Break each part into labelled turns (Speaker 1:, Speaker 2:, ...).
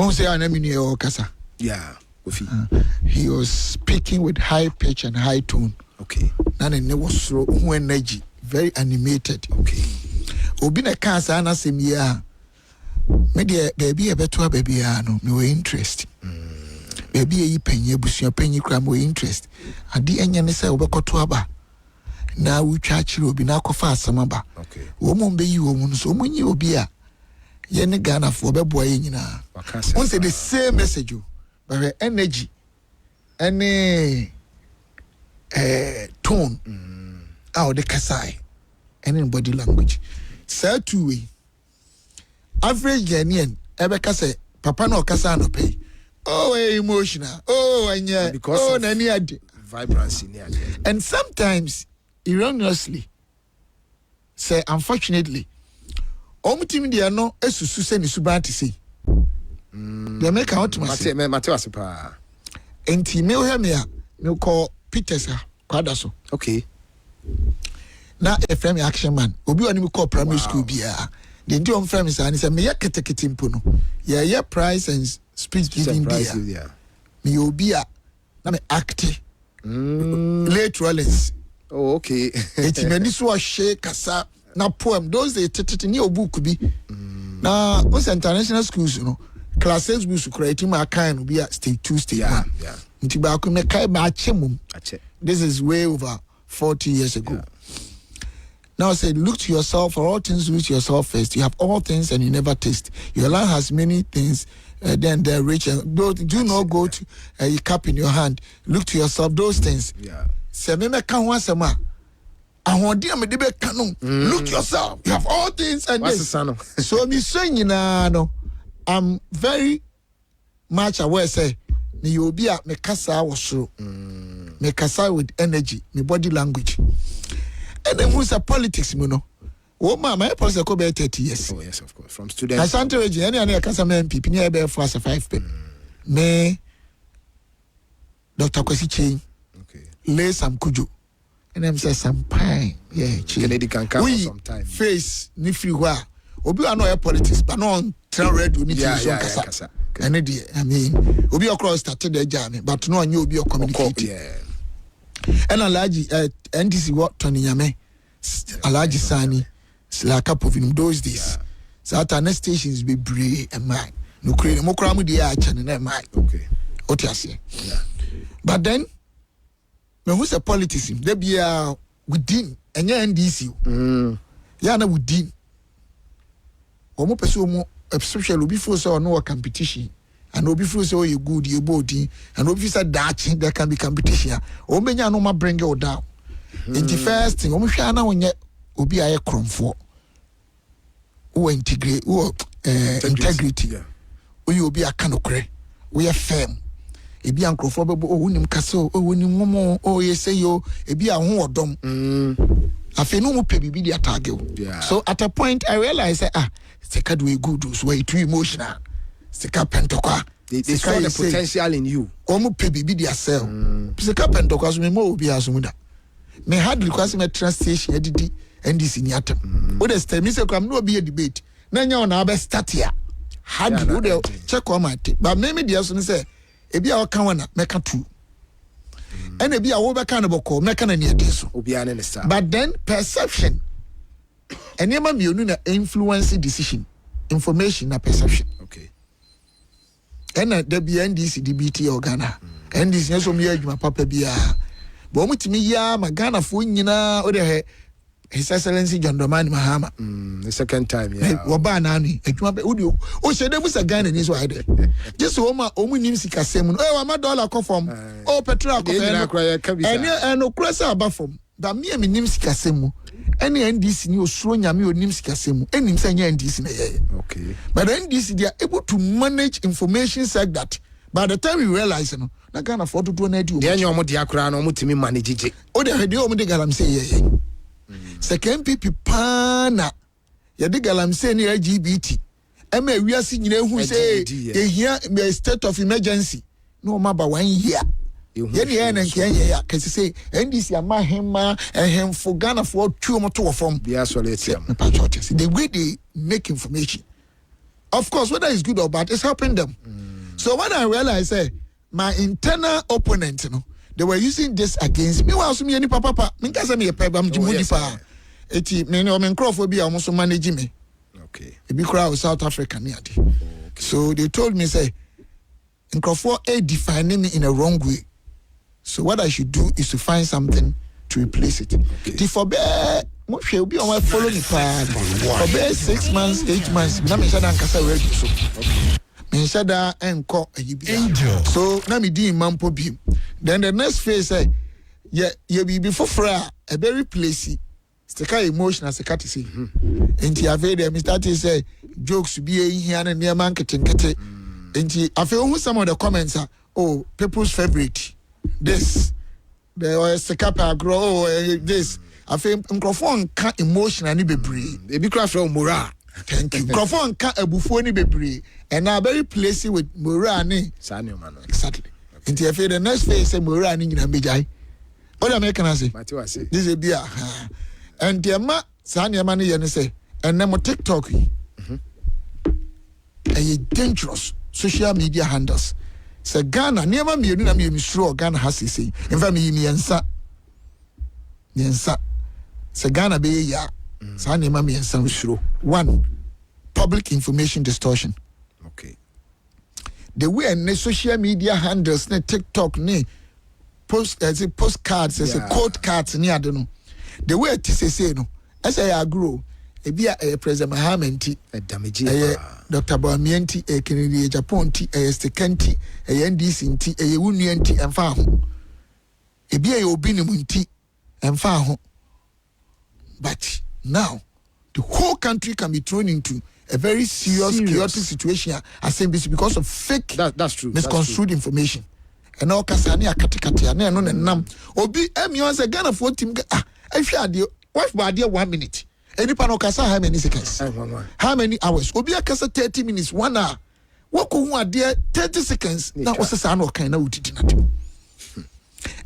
Speaker 1: Won't say Anamini or Kasa.
Speaker 2: Yeah.
Speaker 1: He was speaking with high pitch and high tone.
Speaker 2: Okay.
Speaker 1: Nane ne was so energy, very animated.
Speaker 2: Okay.
Speaker 1: Obina cancer and asemia. Media baby a better baby no no interest. Baby a penny bush penny cram with interest. At the end you say obekotoaba. Now we charge you be now fast samaba.
Speaker 2: Okay.
Speaker 1: Woman be you woman so when you be a Yen Ghana for be boy in once the same message you but energy any tone out the kasai any body language. Say two way. Average Ghanaian ever say papa no kasa no pay. Oh emotional. Oh and yeah because oh nani
Speaker 2: vibrancy near.
Speaker 1: And sometimes erroneously say unfortunately omutimi dia no esusu se ni suba ti say they make out to say
Speaker 2: Matthew Asipa
Speaker 1: enti me o me a me call Peters kwada so
Speaker 2: okay
Speaker 1: na FM action man obi oni me call primary school bia the ndi on frame say say me yaketekete mpo no yeah prize and speech giving bia me obi a na me act late Rollins.
Speaker 2: Oh, okay.
Speaker 1: Eti meni so ahye kasa na poem those they tete ni obuku bi. Na those international schools you know class 6 books create my kind be at stage 2 stage 1.
Speaker 2: Yeah.
Speaker 1: Nti ba ko me kai ba achemum.
Speaker 2: Ache.
Speaker 1: This is way over 40 years ago.
Speaker 2: Yeah.
Speaker 1: Now I said look to yourself for all things look to yourself first. You have all things and you never taste. Your land has many things then they're rich and do not go to a cup in your hand. Look to yourself those things.
Speaker 2: Yeah.
Speaker 1: Se me kan ho asema ahodi am de be kanu look yourself you have all things and this so me so nyina no I'm very much aware say me obi a me kasa wo soro me kasa with energy me body language and then who's a politics me no wo ma my politics ko be 30 years.
Speaker 2: Oh yes of course from students
Speaker 1: Asante region any kasa me MPP ni e be for as 5 pe me Dr. Kwesi Chain lay some kujo and them say some pine
Speaker 2: Kennedy can come sometime
Speaker 1: face ni free wa obi ano air politics but no on trail red we need to kasa and I mean obi across started the journey but no on you obi communicate and alaji NDC what Tony Yame alaji Sani like up of in those days so at our stations be brave and mine no create mo kra mu dia channel na mine
Speaker 2: okay
Speaker 1: otiase but then me who's a politician they be within enya NDC ya na within omo pese omo especially obi fo say no competition and obi fo say you good you body and obi say that there can be competition o menya no ma bring you down in the first thing omo hwa na wonye obi aye kromfo o integrate o integrity o you obi aka no kre we are firm ebi ankrofo bebo wonim kaso wonim momo yese yo ebi ahwo odom afenu mu pebibi dia tag so at a point I realized seka do good so way too emotional seka pentokwa
Speaker 2: they saw the potential in you
Speaker 1: omu pebibi dia sell seka pentokwa so me mo obi asumuda me hard request me translation edidi NDC ni atem wo the stay me say kwam no obi debate na nya ona be start ya hard wo the check on my but me dia so say ebi a waka wana meka tu and ebi a wo beka na boko meka na ne so
Speaker 2: obi ane ne star
Speaker 1: but then perception enema mionu na influence decision information na perception
Speaker 2: okay
Speaker 1: and the NDC DBT organa NDC so me adwuma papa bia bo mutimi ya magana fo nyina o de His Excellency John Dramani Mahama.
Speaker 2: The second time, yeah.
Speaker 1: Wabana ni adwuma be odi o shede musa Ghana ni so ide. Just omu nim sika semu. Wa dollar ko from. Petrol ko eno krasa aba from. Ba me nim sika semu. Any NDC ni osuro nyame o nim sika semu. Enim say nya NDC na ye.
Speaker 2: Okay.
Speaker 1: But the NDC they are able to manage information like that. By the time we realize no, na Ghana for to do na di o.
Speaker 2: Dey nya omo dia kra na omo timi manage je.
Speaker 1: O de hede omo de galam say ye. Second people pana ya de galam say ni LGBT ema wiase nyina hu say ye here state of emergency no maba 1 year ye ne na nke ye ya kase say NDC ama hema ehemfo Ghana for tuo moto wo from
Speaker 2: bia soletiam
Speaker 1: patriotism the way they make information Of course, whether it's good or bad, it's helping them. So when I realized, my internal opponent, they were using this against me. Well, me any papa, me kasa me I'm Jimmy pa. Eti me no me crowdphobia almost manage me.
Speaker 2: Okay.
Speaker 1: It be crowd South Africa me adi. So they told me say, Nkrofo defining me in a wrong way. So what I should do is to find something to replace it. Okay. For she will be on my following path. For 6 months, 8 months. Na me shada nkasa ready so. Me shada enko Angel. So na me di mampo bi. Then the next phase say, ye be before fra a very placey. Stika emotional sekati say. Enti ave dem start to say jokes be here and near man kete. Enti I feel some of the comments are people's favorite. This the sekapa grow this. I feel microphone can't emotional ni bebree.
Speaker 2: Ebi kra from Mora.
Speaker 1: Thank you. Microphone can't ebufu ni bebree. And now very placey with Mora ni.
Speaker 2: Sanyo man.
Speaker 1: Exactly. Enti I feel the next phase say Mora ni nyina mejai. What am I can say?
Speaker 2: Mati say.
Speaker 1: This is beer. And the ma Sanyo man ni say. And then mo TikTok. A dangerous social media handles. Say Ghana never me na me sure Ghana has say. In fact me yensa. Say Ghana be ya. Sa nema me yensa sure. One, public information distortion.
Speaker 2: Okay.
Speaker 1: The way and social media handles ne TikTok ne postcards as a code cards ni adono. The way it say no. As I grow, e bia President Mahamenti
Speaker 2: damage
Speaker 1: Dr. Bamienti Kennedy Agyapong Stekenti NDC nti Wunu nti emfa ho. E bia ye obi ne munti emfa ho. But now the whole country can be thrown into a very serious chaotic situation because of fake
Speaker 2: that's true
Speaker 1: misconstrued information. And all kasani akatikati na no nam obi emi say Ghana for team ehwe ade what for ade 1 minute. Any panel kasa how many seconds? How many hours? Obi akasa 30 minutes, 1 hour. What could one there 30 seconds? That was a sound of kind of utiti na.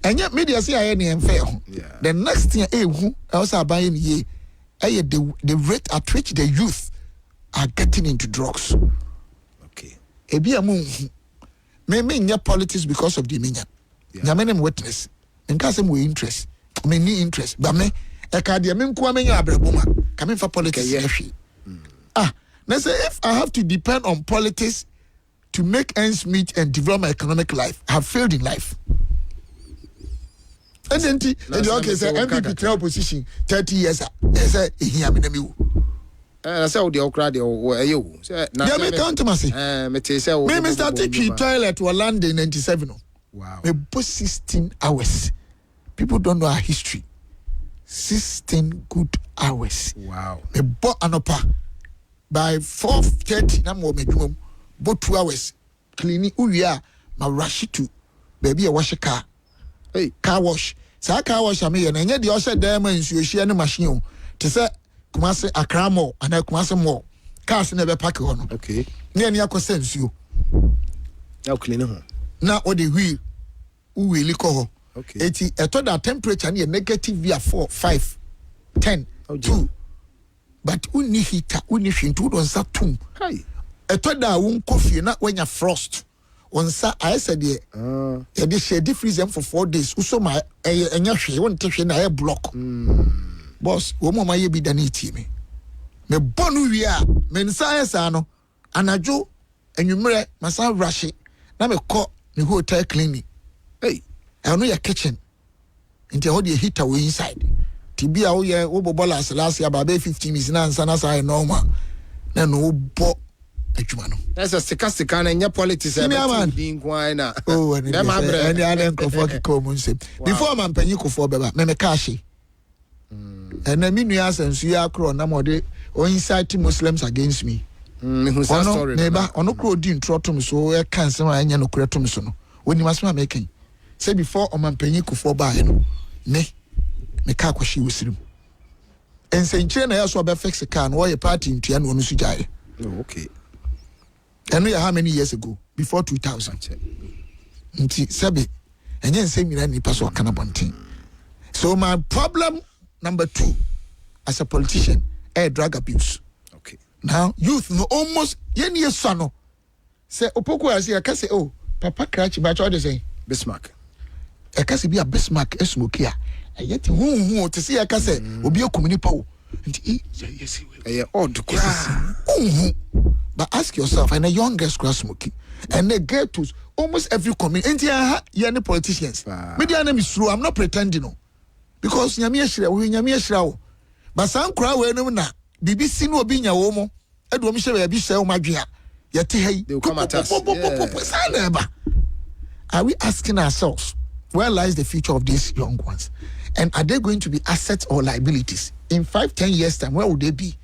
Speaker 1: And yet media say I any fair. The next thing who also buying ye the rate at which the youth are getting into drugs.
Speaker 2: Okay.
Speaker 1: Ebi amu me nya politics because of the minya. Na me witness. Nka say we interest. Me ni interest. But me Ekadia me nko amenya abraboma coming for politics. Now say if I have to depend on politics to make ends meet and develop my economic life, I have failed in life. And then okay say MPP clear opposition 30 years say here me na me wo.
Speaker 2: I say the okra the you. Say
Speaker 1: na me count to say.
Speaker 2: Me say
Speaker 1: me started to toilet to land in 97.
Speaker 2: Wow.
Speaker 1: Me both 16 hours. People don't know our history. 16 good hours.
Speaker 2: Wow.
Speaker 1: Me bought anopa by 4:30 na mo medwum. But 2 hours cleaning uria ma rush to baby a wash car.
Speaker 2: Hey,
Speaker 1: car wash. Sa car wash ame na nya de o se dem nsuo hia ne machine o. Te se Kumasi Accra mall and Kumasi mall. Cars na be park ho no.
Speaker 2: Okay.
Speaker 1: Ne ani akosa nsuo.
Speaker 2: Now clean ho.
Speaker 1: Na o de wheel wheel ko ho.
Speaker 2: Okay.
Speaker 1: Eti eto da temperature na negative via 4, 5, 10, 2. But uni heater, uni shintu don sa tum.
Speaker 2: Hey.
Speaker 1: Eto da won coffee na wenya frost. On sa I said ye. E dey share the freezer for 4 days. Uso ma enya hwe won te hwe na e block. Boss, wo mo ma ye bi da na ti me. Me bonu wi a, me nsa esa no. Anajo enwumre masa rush na me call me hotel cleaning.
Speaker 2: Hey.
Speaker 1: I know your kitchen. Into how the heater we inside. Tibia o ye wo bobola last year about 15 minutes na nsa na say normal. Na no bo adwuma no.
Speaker 2: That's a sika na nya politics e be kwai na.
Speaker 1: Oh, and
Speaker 2: dem abre.
Speaker 1: And the nkofo kiko mun say. Before man panyi kofo beba, me cash. And na me nua asensu ya kro na mo de o incite Muslims against me.
Speaker 2: Who's that story?
Speaker 1: Neighbor, ono kro di ntrotom so e kan se anya no kretom so no. Oni masema making. Say before Omanpenyi Kufo ba no me ka kwashi wosirim ensenche na yaso be fix car no your party ntua no so jaye.
Speaker 2: Oh, okay.
Speaker 1: And how many years ago? Before 2000. Nti sabe enye nsemi ni paso kana bonten. So my problem number 2 as a politician drug abuse.
Speaker 2: Okay.
Speaker 1: Now youth no almost yeni sano. Say opoku asi aka say oh papa crash ba cho de say
Speaker 2: Bismarck.
Speaker 1: Aka say be a Bismarck esmoke a. Yet hu to see aka say obi akumni pa wo. Nti yes
Speaker 2: Odd cry.
Speaker 1: But ask yourself, and the youngest grass smoking, and they get to almost every community. And any politicians. Media name is true. I'm not pretending, no, because Nyamia Shra, but some crowd we no na BBC no be nya womo. Edu omi share be share o madwea. Yeti hey.
Speaker 2: They will come at us.
Speaker 1: Are we asking ourselves, where lies the future of these young ones? And are they going to be assets or liabilities? In 5-10 years time, where would they be?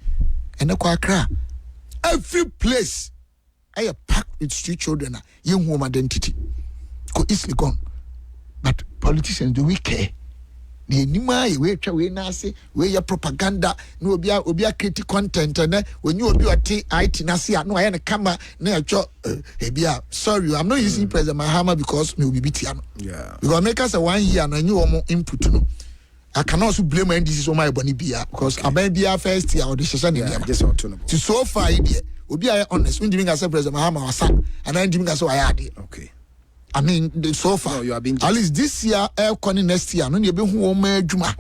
Speaker 1: And Accra, every place I am packed with street children, young home identity. Could easily gone. But politicians, do we care? The anima we try we na say we your propaganda no obi create content and when you obi IT na say no I na camera na cho ebia sorry I'm not using President Mahama because me obi bitia no
Speaker 2: yeah
Speaker 1: because make us a 1 year na you omo input no I can also blame NDC so my boni bia because aban bia first year or the session in
Speaker 2: just to
Speaker 1: so far idea obi I honest when you say President Mahama was and then you say I had
Speaker 2: okay
Speaker 1: I mean, so far,
Speaker 2: no, you have been
Speaker 1: at least this year, next year, no, you be Juma.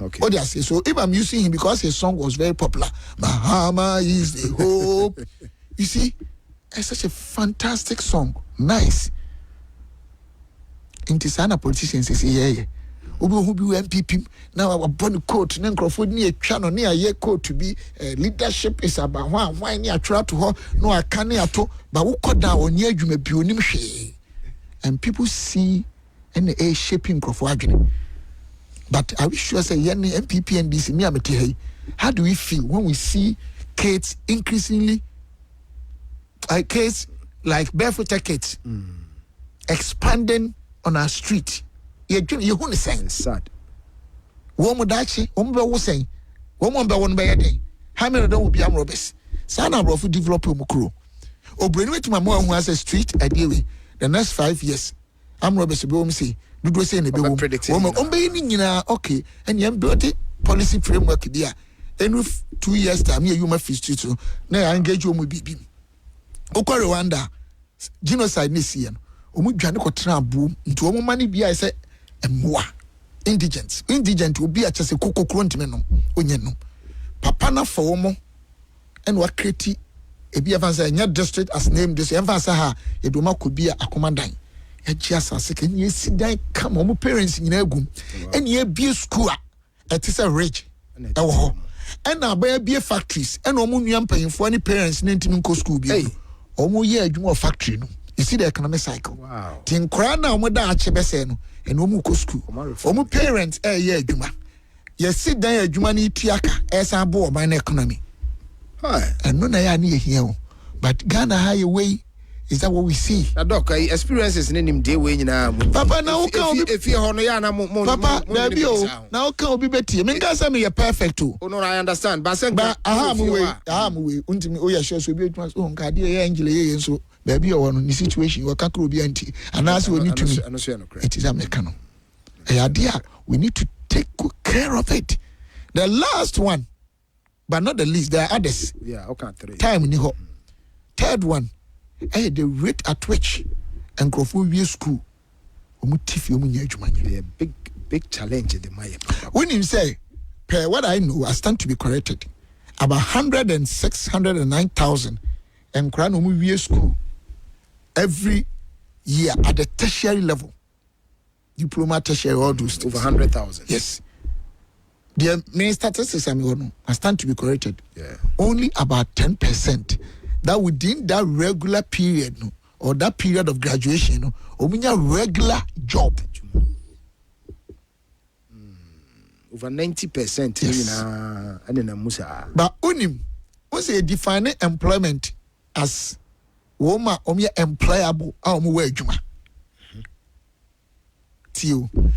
Speaker 2: Okay.
Speaker 1: Oh, say so. If I'm using him because his song was very popular, Bahama is the hope. You see, it's such a fantastic song, nice. In Tisana politicians say, yeah. Obi who be MPP now our body coat na nkrofo ni atwa no na ye coat to be leadership is about why ni atwa to ho no aka ne ato ba wo koda oni adwuma bi onim hwe. And people see and a shaping crofo. But I wish sure say any MPP and this me amete. How do we feel when we see kids increasingly kids like barefooted kids expanding on our street? You who saying
Speaker 2: sad.
Speaker 1: Woman dachi, woman be saying, woman be one by a day. How many don't be robbers? Sana bro for develop mukro. O bring me to my mom who has a street ideally. The next 5 years, I'm Robert Sebom say, do do say in the woman, okay, and you built it policy framework there. And with 2 years time, you my fish too. Now I engage you with BB. Oko Rwanda, genocide this year. Janico Trambu, into a money be I say, Amoah, indigent will be at just a cocoa crontimenum, Onyeno. Papana for Omo, and what criti. Ebi avanza nya district as name this avanza ha edoma could be a commandant e jiasa second ye sidan come omo parents nyina agum and ye be school it is a rich e wo ho and na ba be factories and omo nuam payinfo any parents na ntimi nko school bi omo ye adwuma factory no you see the economic cycle
Speaker 2: wow
Speaker 1: tin kra na omo da ache bese no and omo ko school omo parents ye adwuma ye sidan adwuma ni tiaka esa bo oman economy. And no na ni here, but Ghana highway is that what we see?
Speaker 2: Na doc experiences in him day way na
Speaker 1: Papa na o kan
Speaker 2: if you hono ya na mo
Speaker 1: Papa na bi o na o kan obi beti me nka say me perfect o.
Speaker 2: Oh no I understand but say
Speaker 1: aha mu we untimi o ya sure so bi etuma o nka de ye angel ye nso ba bi o no ni situation we kakro obi anti anase oni tumi it is American. We need to take good care of it. The last one but not the least, there are others.
Speaker 2: Yeah, okay, 3.
Speaker 1: Time in the third one, the rate at which and Crawford school.
Speaker 2: Yeah, big challenge in the Maya.
Speaker 1: When you say, per what I know, I stand to be corrected. About 109,000 and Cranomu school every year at the tertiary level. Diploma tertiary all those
Speaker 2: over 100,000.
Speaker 1: Yes. The main statistics I stand to be corrected.
Speaker 2: Yeah.
Speaker 1: Only about 10% that within that regular period or that period of graduation or a regular job.
Speaker 2: Over 90%.
Speaker 1: Yes. But unim was a define employment as woman employable juma.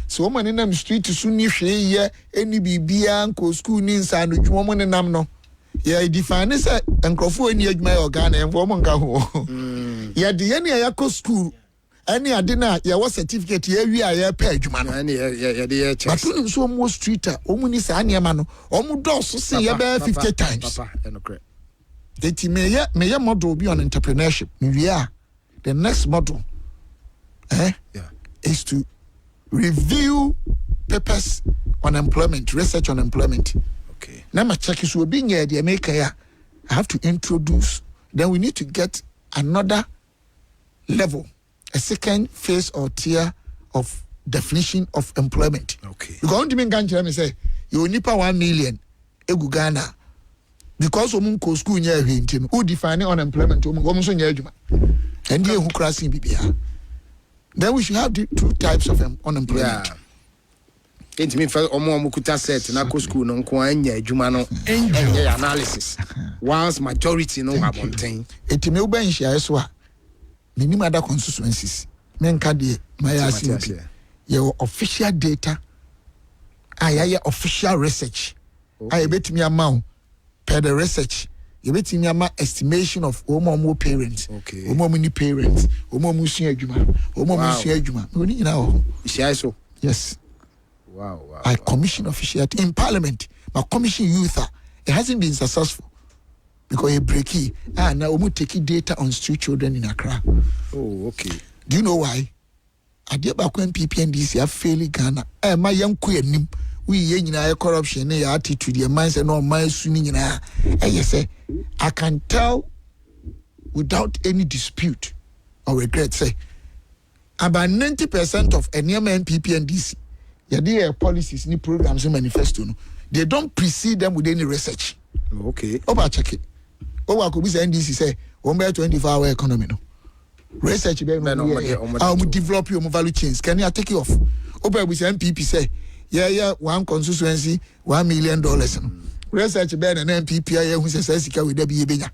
Speaker 1: So woman in them street to soon if she any bibia ko school ni nsa no dwuma ne nam no ye define say enkrofo ani adwuma organ en woman ka ho ye de ye ne ya ko school any ade na ye was certificate ye wi aye pa adwuma no
Speaker 2: ye de ye check
Speaker 1: but no so mo street a omu ni sa anema no omu do so say ye be 50 times
Speaker 2: papa enokre
Speaker 1: Eti meye model be on entrepreneurship. The next model is to review papers on employment, research on employment.
Speaker 2: Okay.
Speaker 1: Now my check is will be near the America. I have to introduce. Then we need to get another level, a second phase or tier of definition of employment.
Speaker 2: Okay.
Speaker 1: Because on the main country, me say you need 1 million. Egu Ghana. Because go school near him, who define unemployment, and you who crossing BBR. Then we should have the 2 types of unemployment.
Speaker 2: Yeah. It means for Amoah Mukuta set na go school no ko anya adwuma no enye analysis. Whilst majority no have obtain.
Speaker 1: It may be in share so minimum other constituencies. Men ka de my asking your official data. Aya official research. I bet me amount per the research. You bet me amount estimation of more parents.
Speaker 2: Okay.
Speaker 1: Many parents. Musia Juma. Musia Juma. You know.
Speaker 2: So.
Speaker 1: Yes.
Speaker 2: Wow.
Speaker 1: I commission officiate in Parliament. My commission youth. It hasn't been successful because a breaky. Now we take data on street children in Accra.
Speaker 2: Oh, okay.
Speaker 1: Do you know why? Agyapong NPP and DC are failing Ghana. My young queen. We yenya corruption, your attitude, your mindset, no mind swinging. I can tell without any dispute or regret. Say about 90% of any NPP and DC, their policies, any programs, and manifesto, they don't precede them with any research.
Speaker 2: Okay.
Speaker 1: Over check it. Over could be NDC say 24-hour economy. No research. I will develop your value chains. Can you take it off? Over with NPP say. Yeah, one constituency, $1 million. Research Ben and MPP, who says Sika with Debbie Benya.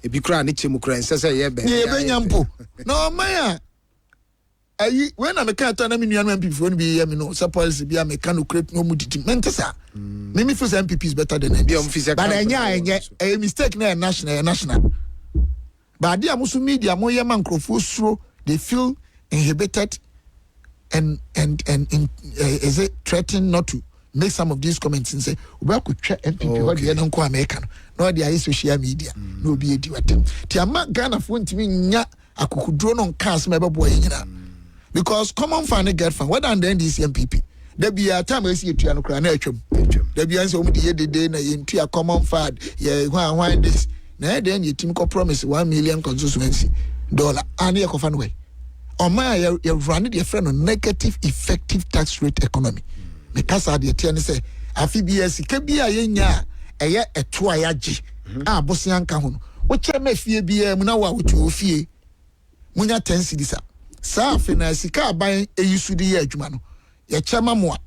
Speaker 2: If you cry, Nichi Mukran says,
Speaker 1: Benyampo. No, Maya. When I'm a cat, I'm in MPP, when be, suppose be a mechanical create no mutitmentasa. Mimi for MPP is better than MPP. But a mistake national. But the Amusu media, Moya Mancrofusro, they feel inhibited. And is it threatened not to make some of these comments and say, well, could check MPP what the Uncle American, no, there is social media, no be a duatem. Tiamat Ghana phone to me, I could draw on cars, my boy, because common fan get from what and then this MPP. There be a time I see a Tiano Cranachum. There be answer the day into a common fad, why this. Now then, your team promise $1 million constituency dollar, and your coffin way. Omoah you run your friend on negative effective tax rate economy. Because I the ten say afi BS kebia yenya eye eto ayaje a bosian ka ho no wo che ma fie bia mu na wa wo tu ofie munya 10 cedis sa finance ka ban eyisu de ye adwuma no ye chema moa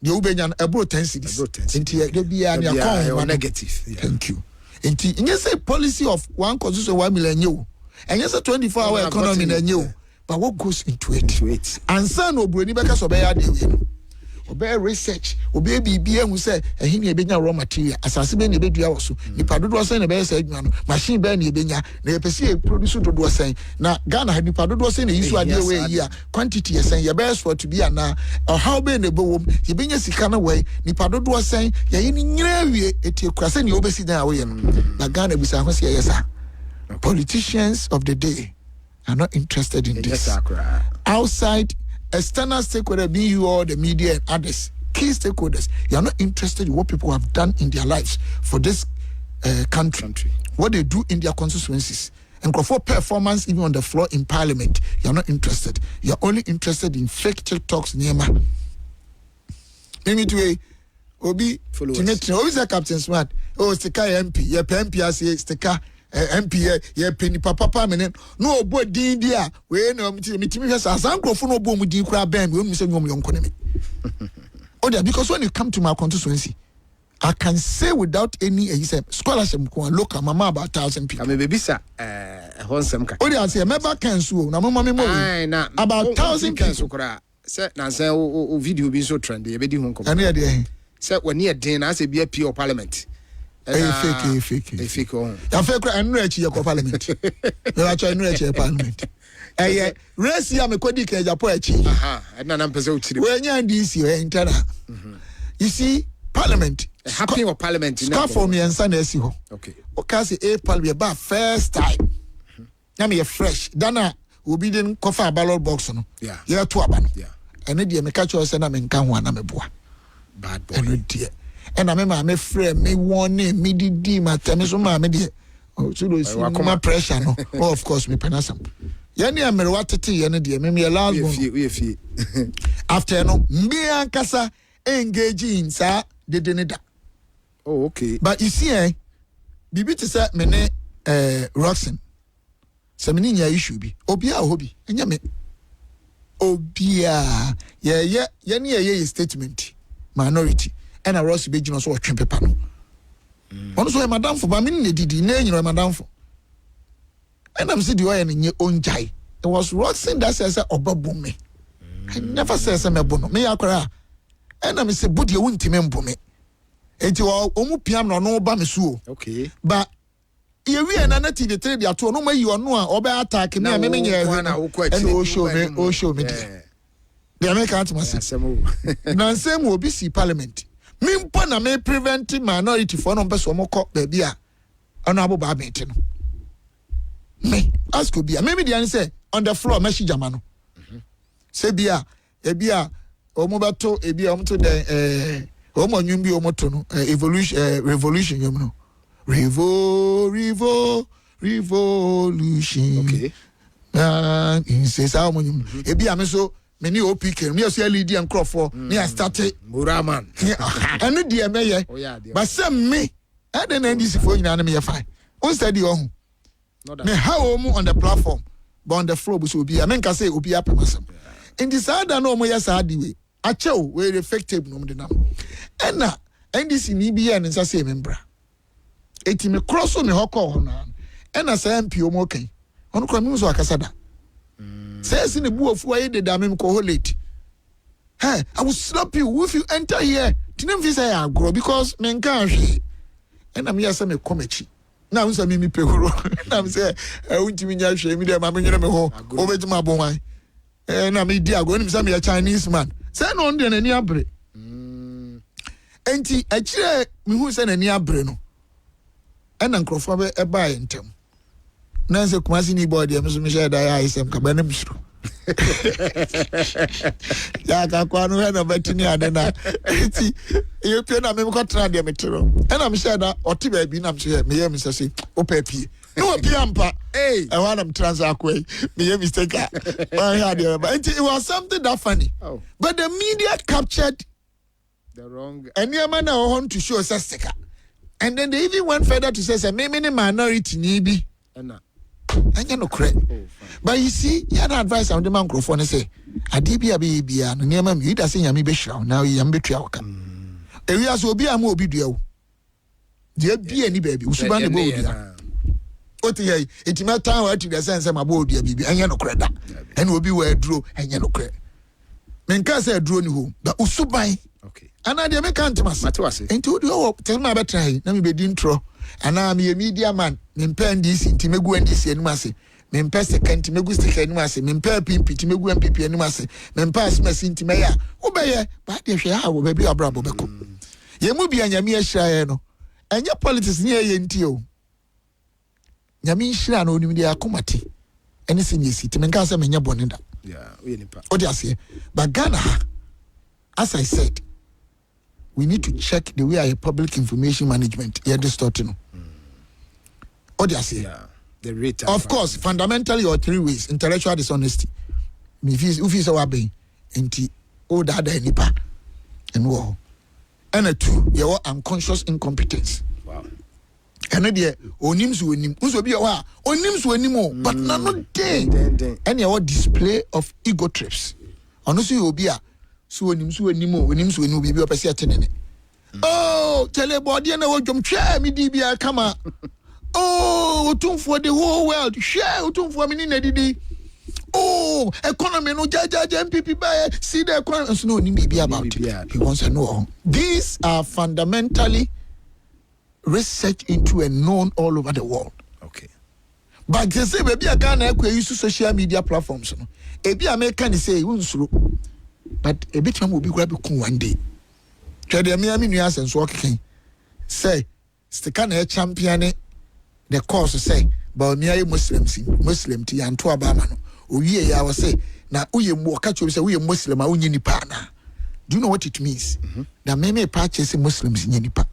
Speaker 1: de wo benya ebro 10 cedis enti de bia ne akon
Speaker 2: negative.
Speaker 1: Thank you. Enti you say policy of one constitution 1 million you and you say 24-hour economy na you. But what goes into it? And son of Bruni Becca Sobaya de obey research, obey BBM who say a hini benya raw material, assassin the baby also. The Padu was saying a bear segment, machine benny benya, the PC producer was saying. Now Ghana had the Padu was saying the issue idea way here, quantity saying your best for to be a now, or how been the boom, you bring a Sikana way, the Padu was saying, ya in near it your crossing you obey sit away. But Ghana was a yes, sir. Politicians of the day are not interested in this. Outside, external stakeholders, being you all the media and others, key stakeholders, you are not interested in what people have done in their lives for this country, what they do in their constituencies. And for performance, even on the floor in Parliament, you are not interested. You are only interested in fake TikToks, Nema. Maybe to Obi, always a Captain Smart. Oh, Stika MP, your MP, I say Stika. MP ye penny papa menen no obo din dia we no mitimi hwesa asankofo no obo mu din kura ben we say nyom yonkone me. Oh, because when you come to my constituency, I can say without any scholarship local mama about 1,000 people.
Speaker 2: I mean baby sir honsem ka.
Speaker 1: Oh, I say member can so na mama me mo about 1,000 people
Speaker 2: kura. Say na say o video bi so trend ye be di ho nkom.
Speaker 1: Ane dey.
Speaker 2: Say when ye din na say be a parliament.
Speaker 1: Fake. I fake and rich your parliament. You are trying to parliament. Race ya me kwadi ke Agyapong
Speaker 2: and na mpese uchiri.
Speaker 1: When you DC enter. You see, parliament
Speaker 2: happening of parliament in
Speaker 1: Scar for me and son esi ho.
Speaker 2: Okay.
Speaker 1: Okasi a parliament ba first time. Na me fresh. Dana obi den kofa ballot box no.
Speaker 2: Yeah.
Speaker 1: Ya to aba no.
Speaker 2: Yeah.
Speaker 1: Ene de me catch us na me nka ho ana me boa.
Speaker 2: Bad boy.
Speaker 1: Ene de. Ena me ma me frɛ me wone me didi matame so ma me de. So do see my pressure no. Oh, of course me penasam. Yani amere watete ye ne de me last one.
Speaker 2: We fie.
Speaker 1: After no me ankasa engage in sa de da.
Speaker 2: Oh, okay.
Speaker 1: But you see bibi te say me ne Roxen. Se me nya issue bi. Obi a hobi. Enya me. Obia ye ne statement minority. And a Ross be gino so twin paper no. Ono so e madam for ba me ne didi na nyino madam for. And I'm see the way in your own jai. It was Roxen that says obabu me. I never says me bono. Me akora. And I'm say budi wunti me mbo me. Enti wa omu piam no ba me suo.
Speaker 2: Okay.
Speaker 1: But ye wi na na ti de trade ato no ma yi ono a oba attack me a me me nya
Speaker 2: and
Speaker 1: o show me there. The American must say. Nansem obi si parliament. Me mpo na me prevent minority for no person mo kọ baby a ono aboba abeti no. Me ask obi a maybe the answer say on the floor me shijama no. Say bia ebia omo beto ebia omo to the omo nwum bi omo to no revolution yum no. Revolution.
Speaker 2: Okay.
Speaker 1: Says how many ebia me so many OPK me so LED and crop for me I started
Speaker 2: Muraman.
Speaker 1: And the me but some me I don't know this for you na me fine. On study on me how on the platform but on the floor so be I mean can say obi apem asem. In this other no mo yes hard way. Achew we effective no me na. And na NDC ni bi ya nsa say membra. Eti me cross me hokọ ho na. And na say MP o mo kan. Ono kro me so akasa da. Says in the boo of why the damn call late. Hey, I will slap you if you enter here. Tinem say I grow because men can't. And I'm here some comechi. Now I'm me pehuro. I'm say I won't mean ya shame me there, mamma me home over to my boy. And I'm dear going to a Chinese man. Send on the any abre. Enti actually me who send any abreno. And Uncle Faber a buy in term. Nancy Kumasi ni body Mr. Michelle Daya is some cabanim stro. Ya kwa no na betini adena. Eti you pay na me ko tra de metro. And I'm sure that oti ba bi na me say me hear me say opepie. No piampa. Hey, I want am transact way. Me hear mistake. But it was something that funny. Oh. But the media captured
Speaker 2: the wrong
Speaker 1: and your man want to show us sticker. And then they even went further to say me minority ni bi. And you know correct. But you see, you had advice on the microphone and say, Adibia baby, and near me, you doesn't yami be shroud. Now you am betrayal. And we are so be a more video. There be any baby, Usuban the board. What ye, it's my time to the sense of my board, baby, and you know credit. And will be where drew, and you know credit. Menka say draw you home, but Usubai. Okay. And I didn't can't mass. And to do tell my better, let me be intro. And I'm a media man. Mimpen this into me go and this and massy. Mimpe second to me go stick and massy. Mimpe pimpi to me go and pipi and massy. Mimpas messing to me. Obey, but if you have baby a brabo beco. Ye mubi and Yamia Shayano. And your politics near Yentio. Yamin Shan only media comati. Anything you see to Menkasa and your bonnet.
Speaker 2: Yeah, we need
Speaker 1: what do I say? But Ghana, as I said, we need to check the way our public information management here distorting. What do I say?
Speaker 2: Yeah, the rate.
Speaker 1: Of course, fundamentally or three ways: intellectual dishonesty. If he's our being, inti all that nipa and war. And a two, your unconscious incompetence. Wow. And the onims win him. Be a wa onims win him, but not day. And your display of ego trips. Honestly, you'll be a so when you be a person. Oh, tell a body and I want to share me DBA come out. Oh, for the whole world. Share for me in oh, economy no jaja MPP buy see the economy no need be about it. He wants to know. These are fundamentally research into and known all over the world. Okay. But they say maybe a Ghana use social media platforms. Maybe American say but a bit will be grabbing one day. Try the Miami News and so okay. say stika na champion the course say but me muslim ti anto abama no owie ya was say na uye mu ka cho say uye muslim a unyi nipa na. Do you know what it means? That many purchase Muslims in nipa.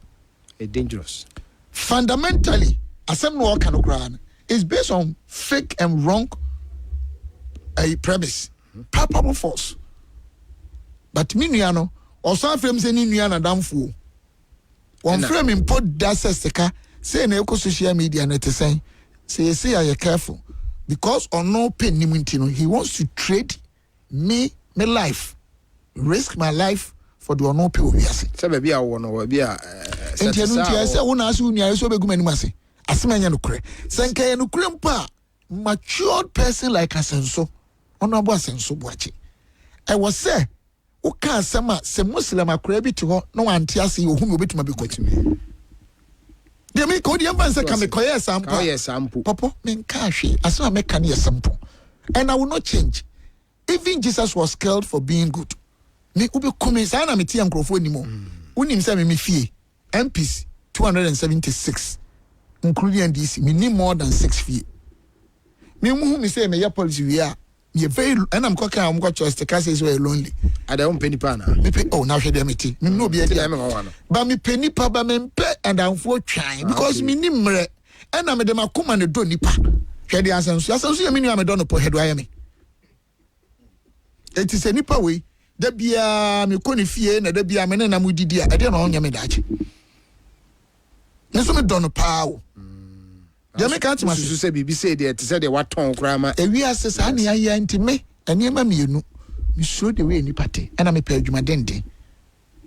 Speaker 2: A dangerous.
Speaker 1: Fundamentally, asem no kan okran is based on fake and wrong premise. Palpable false. But me nuano or some frames any nuana damfo. One frame import that says say na eko social media net say are you careful because on no pain nimintino he wants to trade me my life. Risk my life for the no pay obiase.
Speaker 2: Say baby I want no be a
Speaker 1: enti say wona asu nia so begum anim ase. Asema nya no kure. Senka ya no kure mpa matured person like Asenso. Ono abo Asenso boache. I was say o ka asema se Muslim akura bi to ho no ante ase ohumi obetuma be kwatimi. Dey me ko dey am say ka me koye sample.
Speaker 2: Koye sample.
Speaker 1: Popo me nka hwe asema me ka ne sample. And I will not change. Even Jesus was killed for being good. Me ube kume sana meti ya mkrofo ni mo. Unim sa me fie. MPs 276. Including NDC. Me need more than 6 fee. Me muhu me say me ya policy we are. Me very and I'm talking I'm got choice the case is very lonely.
Speaker 2: I don't penny pana.
Speaker 1: Me pay oh now she dey meti. Me no be e dey. But me penny pa ba me pay and I'm for trying because me ni mre. And I'm dem akoma ne do nipa. Hwe dey asenso. Asenso ye me ni am do no po hedo aye me. It is a nipa way. Da bia me koni fie na da bia me na mudidi a de na onya me dache. Neso me don pa o. De me kan tima
Speaker 2: so say bibi say de say de waton kra ma.
Speaker 1: E wi asesa na ya nti me eniema mienu. Me so de we nipa te. Na me pa adwuma denden.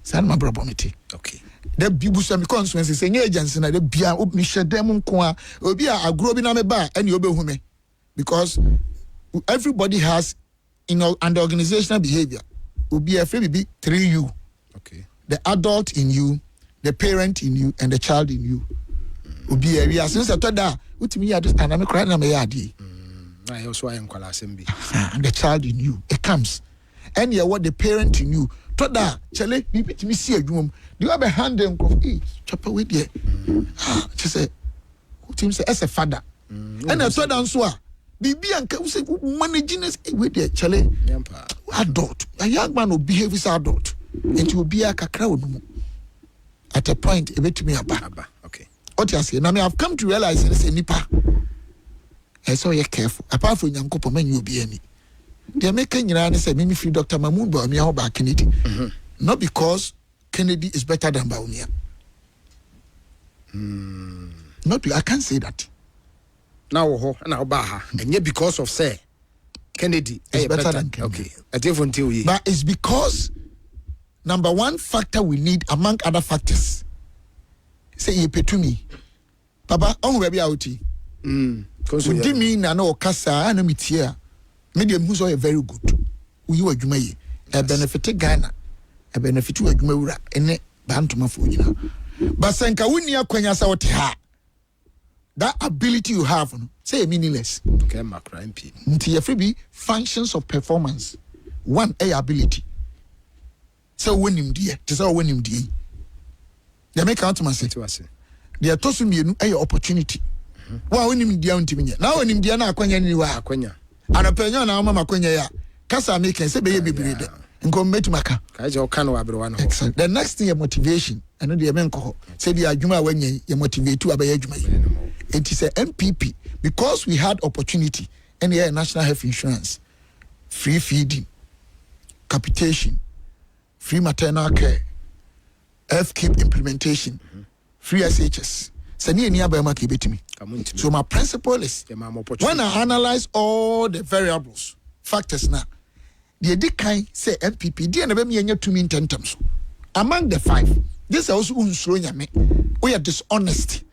Speaker 1: San ma brabo me te.
Speaker 2: Okay.
Speaker 1: Da bibu so me consequence say nye agency na da bia me hyedem nko a obi a agro bi na me ba ene obehu me. Because everybody has under organizational behavior will be a free be 3U.
Speaker 2: Okay.
Speaker 1: The adult in you, the parent in you, and the child in you. Will be a real since I thought that what me had and I'm crying on my yard.
Speaker 2: I also am Kalasembi.
Speaker 1: And the child in you, it comes. And yeah, what the parent in you. Thought that Chale, me see a room. Do you have a hand and go, hey, chop away there? She said, what him say as a father. And I thought answer. Bibi anka we say managing us with the Chale adult. A young man will behave as adult. And will be a kakra odumu. At a point, a bit to me about.
Speaker 2: Okay.
Speaker 1: What you say? Now I have come to realize and say nipa. I saw you careful. Apart from young couple men you be any. They are making you say me free Dr. Mahmoud Baumia about Kennedy. Not because Kennedy is better than Baumia. Not I can't say that.
Speaker 2: Now Baha, and yet because of say Kennedy
Speaker 1: is better than Kennedy.
Speaker 2: Okay, I different tell you.
Speaker 1: But it's because number one factor we need among other factors. Say you pay to me, Papa. On baby outi. Give me na no kasa ana mitia. Medium who's all very good. We were Jumaye. A benefit Ghana, a benefit to a Jumura, and a bantuma for you. But Sanka Winia Quenya ha. That ability you have, say meaningless.
Speaker 2: Okay, Macra MP.
Speaker 1: Nti functions of performance. One, ability. So when him dear, just how when him dear. They make out to myself. They are tossing me a opportunity. Wow, when him dear unto me. Now when him dear na Quenya ni wa Quenya. And a penyon na mama Quenya ya. Kasa make and say baby breed. And go met maka.
Speaker 2: Kajo kano abro
Speaker 1: excellent. The next thing your motivation. And the menko say the ajuma when you motivate to abaya juma. It is a MPP because we had opportunity and yeah, national health insurance, free feeding, capitation, free maternal care, FKIP implementation, free SHS. So my principle is when I analyze all the variables, factors now, the kind say MPP, the never me to me in 10 terms. Among the 5, this is also me. We are dishonest.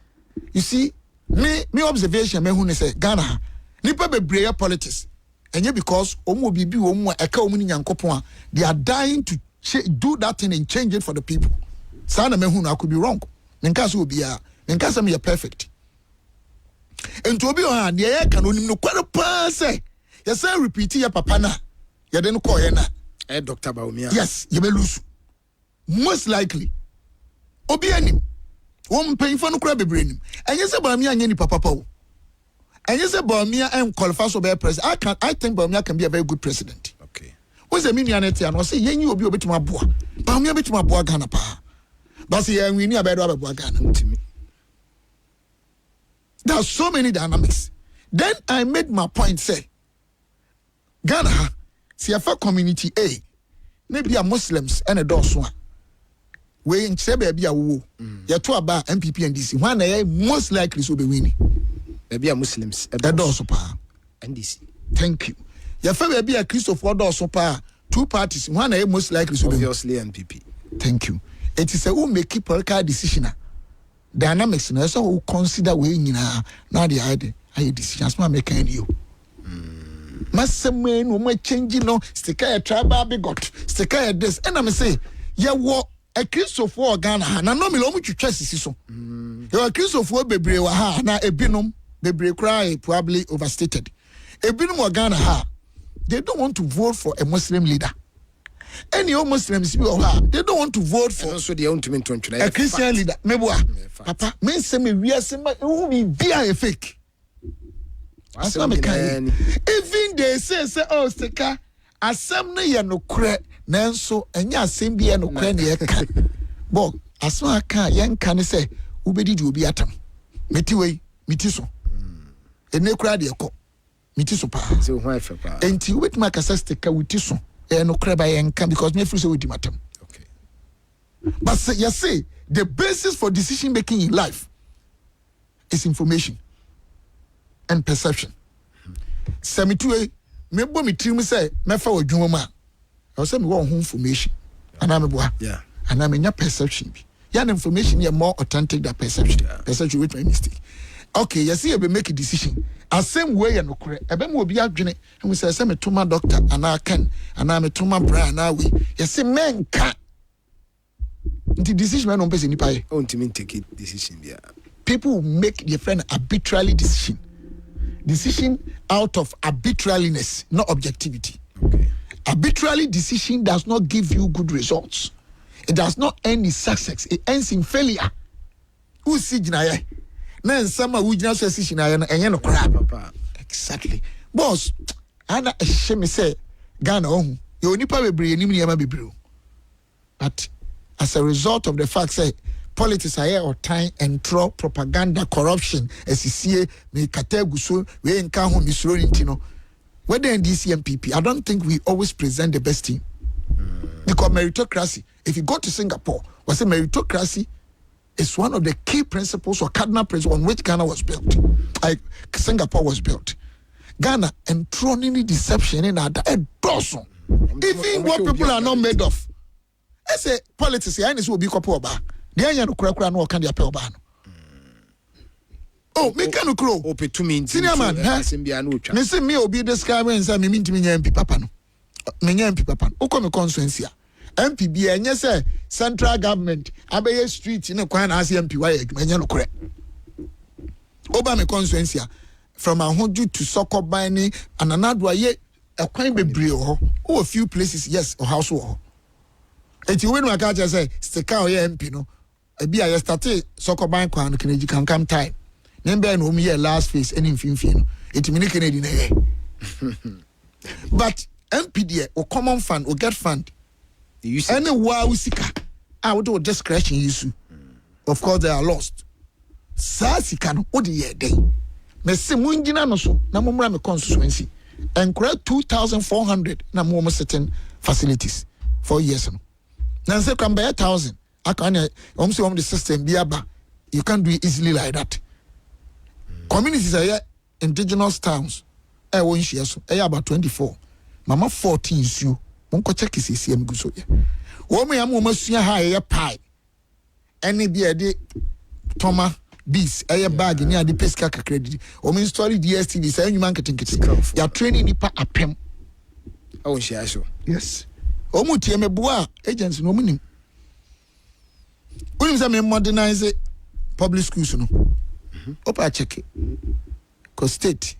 Speaker 1: You see, me observation me who say Ghana nipa bebree politics and because omo bibi omo eka omo ni nyankopon they are dying to do that thing and change it for the people. Sana me who I could be wrong. Nka so bia nka say me perfect. Ento obi o de ye ka no nim no kware pa say you say repeat your papa na you den call ye na
Speaker 2: Dr. Baumia.
Speaker 1: Yes, you be lose most likely obi anim paying for no crab brain. And yes, about me and any papa. And yes, about me and qualify so be a president. I think Bamia can be a very good president.
Speaker 2: Okay.
Speaker 1: What's the meaning and I say you will be a bit my boy. Bamia bit my boy Ghana pa. But see, we need a better boy Ghana to me. There are so many dynamics. Then I made my point say Ghana, see a community A, maybe a Muslims and a Doswa. We in Sebe be a woo. You're two about MPP and DC. One day most likely to be winning.
Speaker 2: Maybe a Muslims a
Speaker 1: Doswa
Speaker 2: and DC.
Speaker 1: Thank you. Your family be a Christopher Doswa. Two parties. One day most likely to be
Speaker 2: obviously MPP.
Speaker 1: Thank you. It is a who make a political decision. Dynamics and also who consider winning now the idea. I decisions ma make you. Massame no more changing no sticker tribal bigot sticker this and I'm say yeah what a Christopher Ghana na no me lo mu twetwa sisi so you Christopher bebre wa ha na ebinom bebre cry probably overstated ebinom Ghana ha they don't want to vote for a Muslim leader. Any Muslims they don't want to vote for
Speaker 2: also they want to
Speaker 1: a Christian leader. Meboa papa me say me we say who be a fake. Even they say oh sika asem no ye no kure nanso enya asem bi ye no kure na ye ka bo aso aka ye nka ne say ubedi di obi atam meti wei meti so ene kura de ekọ meti so pa
Speaker 2: so why fe pa
Speaker 1: enti ubeti maka sika wuti so e no kure ba ye nka because me free say we di matam.
Speaker 2: Okay,
Speaker 1: but say, you see the basis for decision making in life is information and perception. Semitue me bo me trim say me fa wadwuma ma. I say me want information. And I'm boa.
Speaker 2: Yeah.
Speaker 1: And I'm in perception. Yan information is more authentic than perception.
Speaker 2: Yeah.
Speaker 1: Perception with my mistake. Okay, you see you be make a decision. As same way no correct. Ebe mo obi adwene. And we say me to my doctor and I can and I'm to my brain now we. You see men can. The decision man on person ni pa ye.
Speaker 2: On to take it decision there.
Speaker 1: People make their friend arbitrarily decision out of arbitrariness, not objectivity.
Speaker 2: Okay.
Speaker 1: Arbitrary decision does not give you good results. It does not end in success. It ends in failure. Who see jinaye? Na nsama who jina so see jinaye na enye no kra
Speaker 2: papa.
Speaker 1: Exactly. Boss, ana ehye say Ghana ohu. Ye onipa bebre enim niam bebre. But as a result of the fact say politics are here or time and throw propaganda corruption SCA me kateguso we nka ho misuro ntino whether in this MPP I don't think we always present the best team because meritocracy if you go to Singapore we say meritocracy is one of the key principles or cardinal principles on which Ghana was built Singapore was built. Ghana and throning deception in other a dozen even what people are not made of. I say politics I need to be couple ba the anya no kura no kan dia pe oba no oh me kan no kro
Speaker 2: ope to me
Speaker 1: senior man
Speaker 2: bia no twa
Speaker 1: me say me obi describe and say me ntimi nya MP papa no me nya MP papa no uko me constituency MP bia enye say central government abeye street ne kwan na ase MP wa nya no kura oba me constituency from Ahoju to Sokobani and another ye a kwan bebre ho a few places yes or house ho eti when we catch say sticker o MP no e bia ye start Sokoban kwan no Kennedy can come time nembe no me last phase any mfimfin no eti me Kennedy na ye but MP there o common fund o get fund any wa usika I would just crashing issue of course they are lost sa sika no o de ye den me se munjina no so na momra me constituency and correct 2,400 na mo certain facilities 4 years no na say come by 1,000 I can the system be aba you can't do it easily like that. Communities are here, indigenous towns won share so about 24 mama 14 you won ko check is CM go so ye wo me am wo masua ha ye pie any be de toma bees bag ni ade pesca credit o me story DSTV say nyuma nketenkete ya training nipa apem
Speaker 2: won share so
Speaker 1: yes o mu tie me boa agents no munim unim say me modernize public schools no opa check it ko state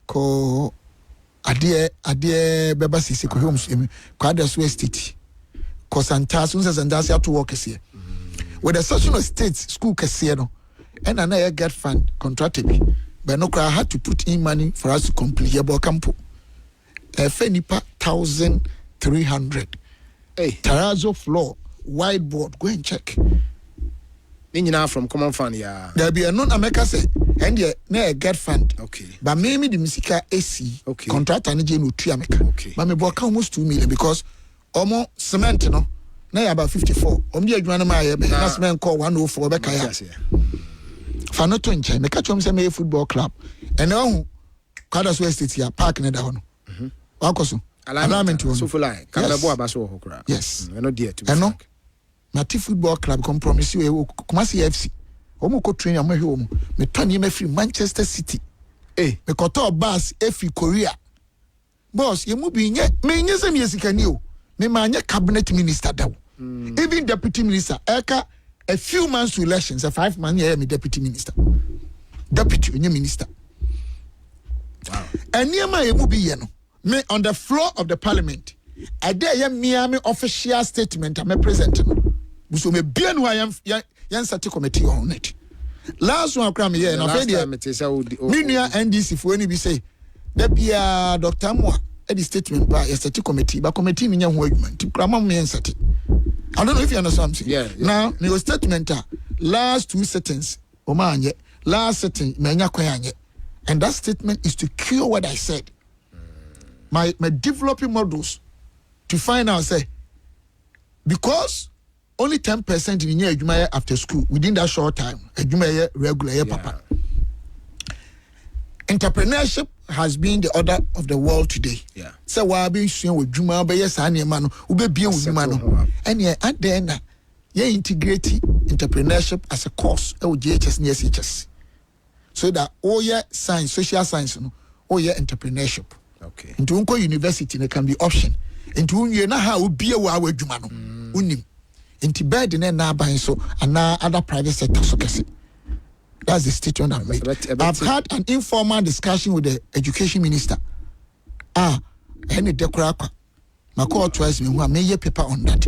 Speaker 1: ko ade beba sisi ko homes ko address west state ko santas unsa santas ya to work here with the section of states school kesieno and I get fund contracted me but no I had to put in money for us to complete your campo fenipa 1,300 terrazzo floor whiteboard go and check
Speaker 2: from common fund yeah
Speaker 1: there be a non-America say and yeah get fund
Speaker 2: okay
Speaker 1: but maybe the musica AC
Speaker 2: okay
Speaker 1: contractor and no America
Speaker 2: okay
Speaker 1: but me work almost 2 million because almost cement no na about 54 the adwana ma ye be na cement call 104 be kaya fa no to nche me catch say me football club and now Kwadas West State here park na da ho no wakoso alignment
Speaker 2: so for like can be abaso ho kra
Speaker 1: yes
Speaker 2: we no there to be
Speaker 1: no na TV football club compromise we Kumasi FC omo ko train am hwe omo me tani me free Manchester City me koto bus efi Korea boss ye mu bi nye me nye se me sikani o me ma nye cabinet minister daw even deputy minister eka a few months to elections a 5 months yeah me deputy minister nye minister wow and niema ye mu bi ye no me on the floor of the parliament I dare ye me official statement am present no so me bia no yan sati committee on it last one akra me here na fe dia me nua NDC fo ni bi say da bia Dr. Amoah at the statement by a sati committee but committee ni nya ho adwuma nti kra ma me yan sati I don't know if you understand something
Speaker 2: yeah.
Speaker 1: Now me statement last 2 settings o ma anye last setting me nya kwan anye and that statement is to cure what I said my developing models to find out say because only 10% in your adwuma after school within that short time adwuma regular papa entrepreneurship has been the order of the world today
Speaker 2: yeah
Speaker 1: so why be showing with adwuma be yes an man no we be with adwuma no and yeah at the end you integrate entrepreneurship as a course e GHS and SHS so that all your science social science no all your entrepreneurship
Speaker 2: okay
Speaker 1: into unko university ne can be option into unye na ha obi e wa adwuma no unim into bed na ban so and other private sector so kese. That's the statement I've made. I've had an informal discussion with the education minister. Any decorator, my call twice me who may paper on that.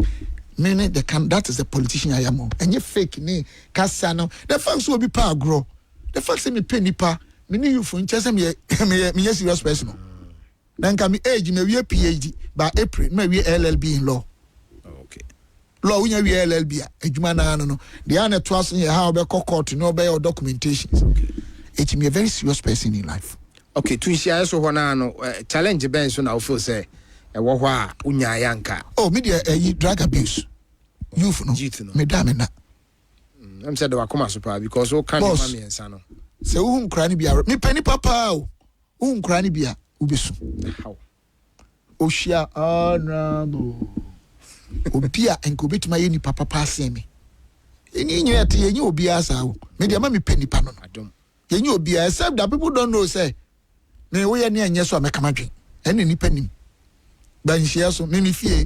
Speaker 1: Meaning that is the politician I am. And you fake me, Cassano. The facts will be power grow. The facts me penny pa. Me you for interest me serious person. Then can be age me we PhD by April me we LLB in law. Law we LLB adwuma na no the ane twas in how be court no be your documentations it me a very serious person in life
Speaker 2: okay to share so ho na no challenge ben so na feel say e wo ho a unya yanka
Speaker 1: me dey drug abuse youth no me da me na
Speaker 2: am said wa come so pa because o kan ma me ensa no
Speaker 1: se wo nkra ni bia me pani papa o wo nkra ni bia ubesu
Speaker 2: how
Speaker 1: o shia no obia enko betima ye ni papa asemi eni nyi ate ye nyi obia asa wo me de ma me panipa no
Speaker 2: adom
Speaker 1: ye nyi obia except that people don't know say me wo ye ne anye so ameka madwen ene ni panim ban hia so me fie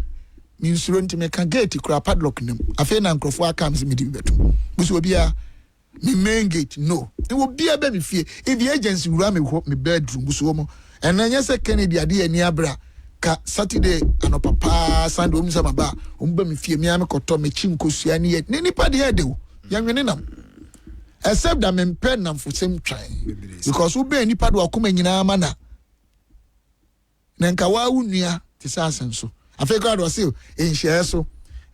Speaker 1: mi nsuro nti me kan gate kura padlock nem afi na nkrofo aka me di betu buso obia me main gate no e obia be me fie if the agency wura me bedroom buso mo enanye se Kennedy ade ani abra ka Saturday ano papa Sunday umza maba umba me fie me amekoto me chinkosua ne ye ni pa de ade wo yanwene nam except that me pen nam for same try because ube ni pa do akoma nyina mana na nka wa unua ti sa asenso afeka do say enhye so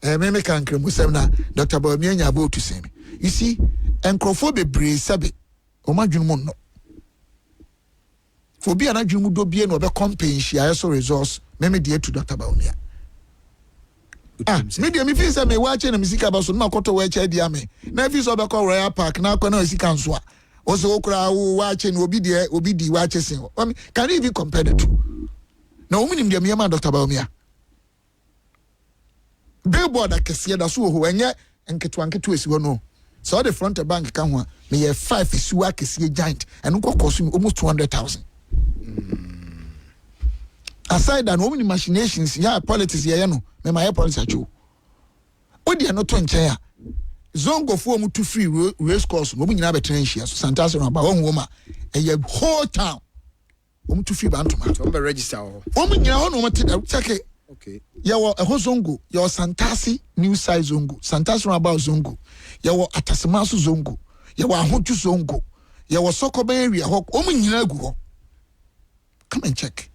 Speaker 1: me kan kremu sem na Dr. Bawumia nya about to say me you see enkrofo bebre sabe o madwunu mo no for be an adwumu do bie no be compensate so resource me dey to Dr. Bawumia me dey me feel say me wa che na misika ba so na koto wa che dia me na fi so be call Royal Park na akọ na sika nso a o so okura wa che na obi di wa che sen can you even compare the two na o minim dey me ma Dr. Bawumia billboard akese da so ho enye nketu esi ho no so the front bank ka ho me ye 5 esi wa akese giant and nko cost me almost 200,000 aside that no many machinations yeah politics yeah no me my politics acho odi no to nchen a zongo fo mu to free race course no mu nyina betre nhia so santas no ba won ma e whole town mu to free bantoma
Speaker 2: so be register ho
Speaker 1: mu nyina ho no mo te check
Speaker 2: Okay.
Speaker 1: Yawo eho zongo, yawo Santasi new size zongo, Santasi Raba zongo, yawo Atasimasu zongo, yawo Ahoju zongo, yawo Sokobe area ho, omu nyina gu ho. Come and check.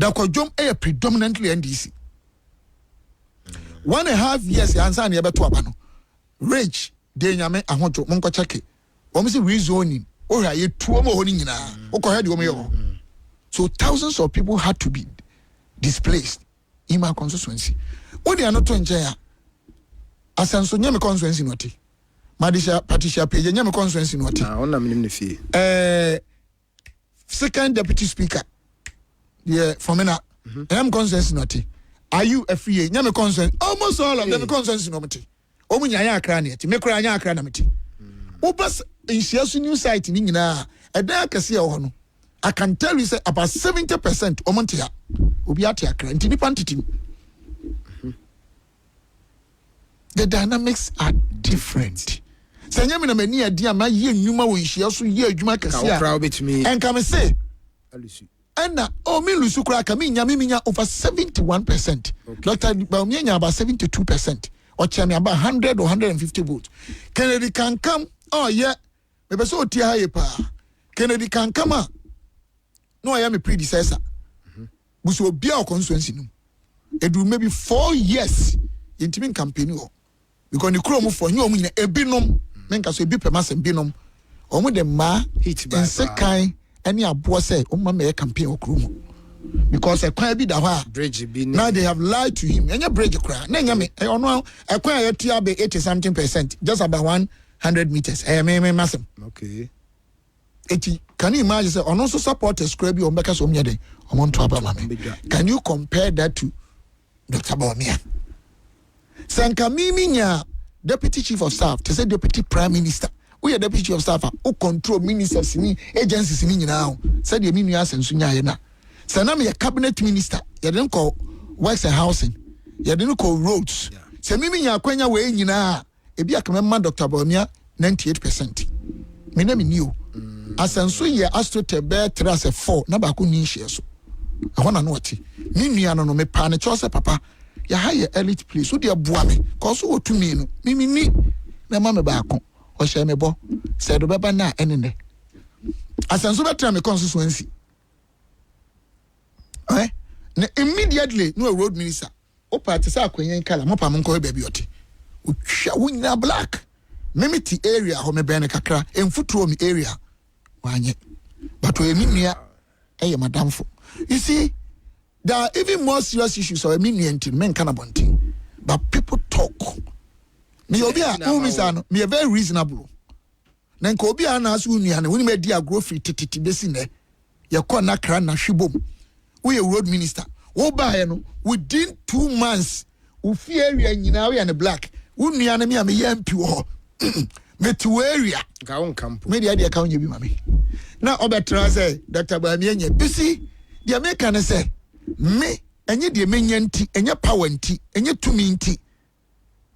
Speaker 1: Dakojom air predominantly NDC. 1.5 years ansa na yebeto abano. Rage de nyame ahojo monko check it. Omo se rezoning. O ya ye tuo mo ho ni nyina. O ko head omo ye ho. So thousands of people had to be displaced in my constituency. Odi anoto nche ya. Asanso nyame constituency no ti. Madisha Patricia Page nyame constituency no ti.
Speaker 2: Ah, ona minim ne fie.
Speaker 1: Second deputy speaker. Yeah, Fomena. I'm constituency no ti. Are you a free? Nyame constituency. Almost all of them constituency no ti. Omu nyaya akra ne ti. Me kura nya akra na me ti. Ubas insiasu new site ni nyina. Eda akese ya ho no. I can tell you say about 70% omontia obi ate akra nti nipa ntiti. The dynamics are different. Sanya me na mani adi ama ye nnwuma wo nhia so ye adwuma kase a. And come say na o mi lusu kura ka mi nya over 71%. Dr. Baumia nya about 72%. Or chami about 100 or 150 votes. Kennedy can come. Oh yeah. Me be so tia haye pa. Kennedy can come out. No, I am a predecessor. Busu obia o constituency no. Edu maybe 4 years intimate campaign o. Because the crow for you omu ebinom menka so ebi pemasem binom. Omu de ma hit by sekai any abo say omu ma campaign o kromo. Because a kwan bi da ho bridge bi now they have lied to him. Enya bridge kra. Na enya me ono a kwan ya tia be 80-something%, just about 100 meters. Me masem. Okay. Can you imagine say on also support a scrubby on Becca's on yede on to Abamame? Can you compare that to Dr. Baumia? Sankamiminya deputy chief of staff to say deputy prime minister. We are deputy chief of staff who control ministers in agencies in now. Said the minister and Sunya. Sanami a cabinet minister. You didn't call works and housing. You didn't call roads. Samiminya Quenya way in na Ebia Kamema Dr. Baumia 98%. Me name new. Asanso ye astro tebe trase 4 na ba ko ni hye so ehona no oti ni nua no me pa ne chose papa ya ha ye elite place so de aboa me ko so otumi no mimi ni na ma me ba ko o hye me bo se do beba na enene asanso betra me constituency na immediately no road minister o party sa akwanyen kala mo pa mo ko be bi oti o twa wunya black mimiti area ho me be ne kakra emfuturo mi area wanye but we minia eh madamfo. You see there are even more serious issues or minia nti men kana bonti but people talk me obi a umisano me very reasonable na nka obi a na aso nua na woni me di agro free tititi besi ne ye ko na kra na hwebom we a road minister wo ba he no within 2 months wo fi area nyina we na black wo nua na me am yampi wo metu area ga on camp me dia ka onye bi mame na obetra say Dr. Baumia nya bisi dia me kan say me enye dia menya nti enye power nti enye tumi nti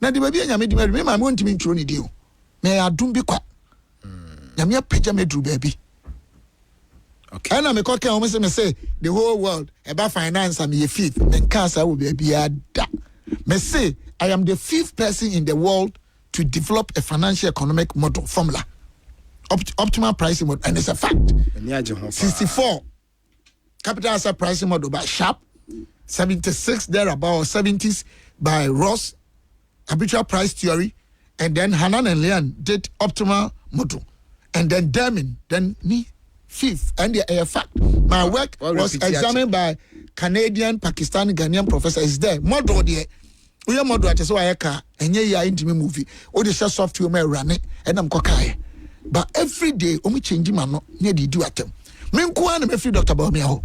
Speaker 1: na dia bia nya me di me mame wonti me nturo ni dio me adum bi kwa nya me pagya me dru ba bi okay ana me ko kan o me say the whole world about finance am ye fifth me kan sa wo bia da me say I am the 5th person in the world to develop a financial economic model formula, optimal pricing model, and it's a fact. 64 capital asset pricing model by Sharp, 76 thereabout 70s by Ross, habitual price theory, and then Hanan and Leon did optimal model, and then Dermin, then me 5th, and a fact. My work was examined by Canadian, Pakistani, Ghanaian professor. Is there model there? We are model at so I can and ya intimate movie. All the software may run it and I'm cocky. But every day, only changing my near the do at them. Menkwan me free Dr. Baumia.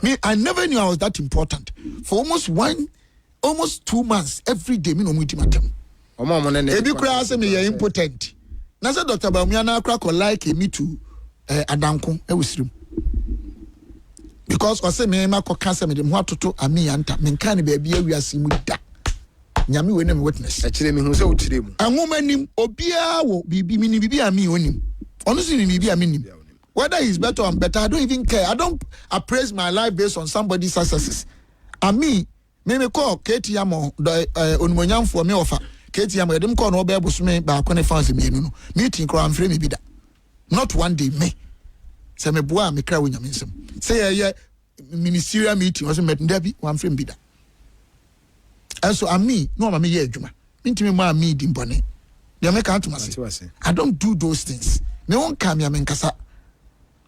Speaker 1: Me, I never knew I was that important. For almost 2 months, every day, me no meeting at them. Ebi kura say me impotent. Na say Dr. Baumia na kura ko like me to Adanko e wisirim. Because I say me ma ko cancer me dem ho atoto ami anta me kan be bia wiase mu da nyame we na me witness akire me hu se wo kire mu anwoma nim obia wo bibi mi ni bibi ami onim ono si ni bibi ami nim whether he's better or better I don't even care. I don't appraise my life based on somebody's successes. Ami me call Katie Amo onumonyam for me offer Katie Amo dem call no be busumi ba ko ne fans me no meeting kro am free me bi da not one day me say me boa me kra wonya nsem say ye ministerial meeting was met ndabi one free bi da and so Ami no ma me ye adwuma ntimi ma me di mbone dey make out to myself I don't do those things me won kam ya me nkasa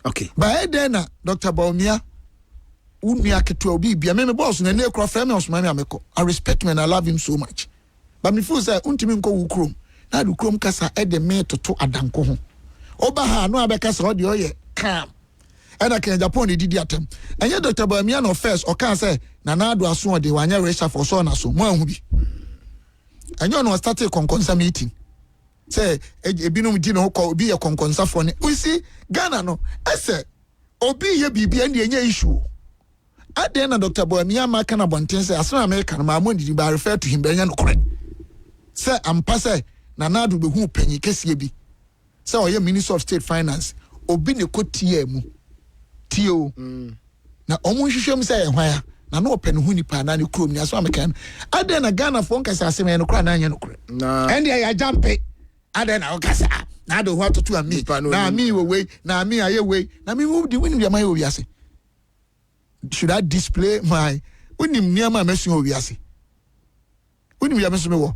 Speaker 2: okay
Speaker 1: ba then Dr. Baumia uni aketo obi bia me boss na ne kro frame osman me ameko I respect him and I love him so much but me feel say untimi nko wukrom na du krom kasa e de me toto adanko ho oba ha no abeka say odi oye calm and I can Japan didi atem enye Dr. Baumia no first o kan say na na do aso de wanya resha for so na so mo ahu bi enye no start a conconsa meeting say ebinom di no ko obi ye conconsa for ne we see Ghana no ese obi ye bibi and enye issue at the end of Dr. Baumia maka na bonten say asana America ma mo didi ba refer to him be enye no correct say ampa say na na do be hu panyi kese bi say oye Minister of State Finance obi ne ko tie mu tio na omo hwehwem say e hwan ya na no open hu nipa na ne krom ni aso America at the end Ghana for nkasa asem no kra na anya no correct
Speaker 2: na
Speaker 1: and ya jampe at the end okasa na do what to am me na me we na me aye we na me wo di wini my we ase should I display my unim niama mesu o wiase unim ya mesu me wo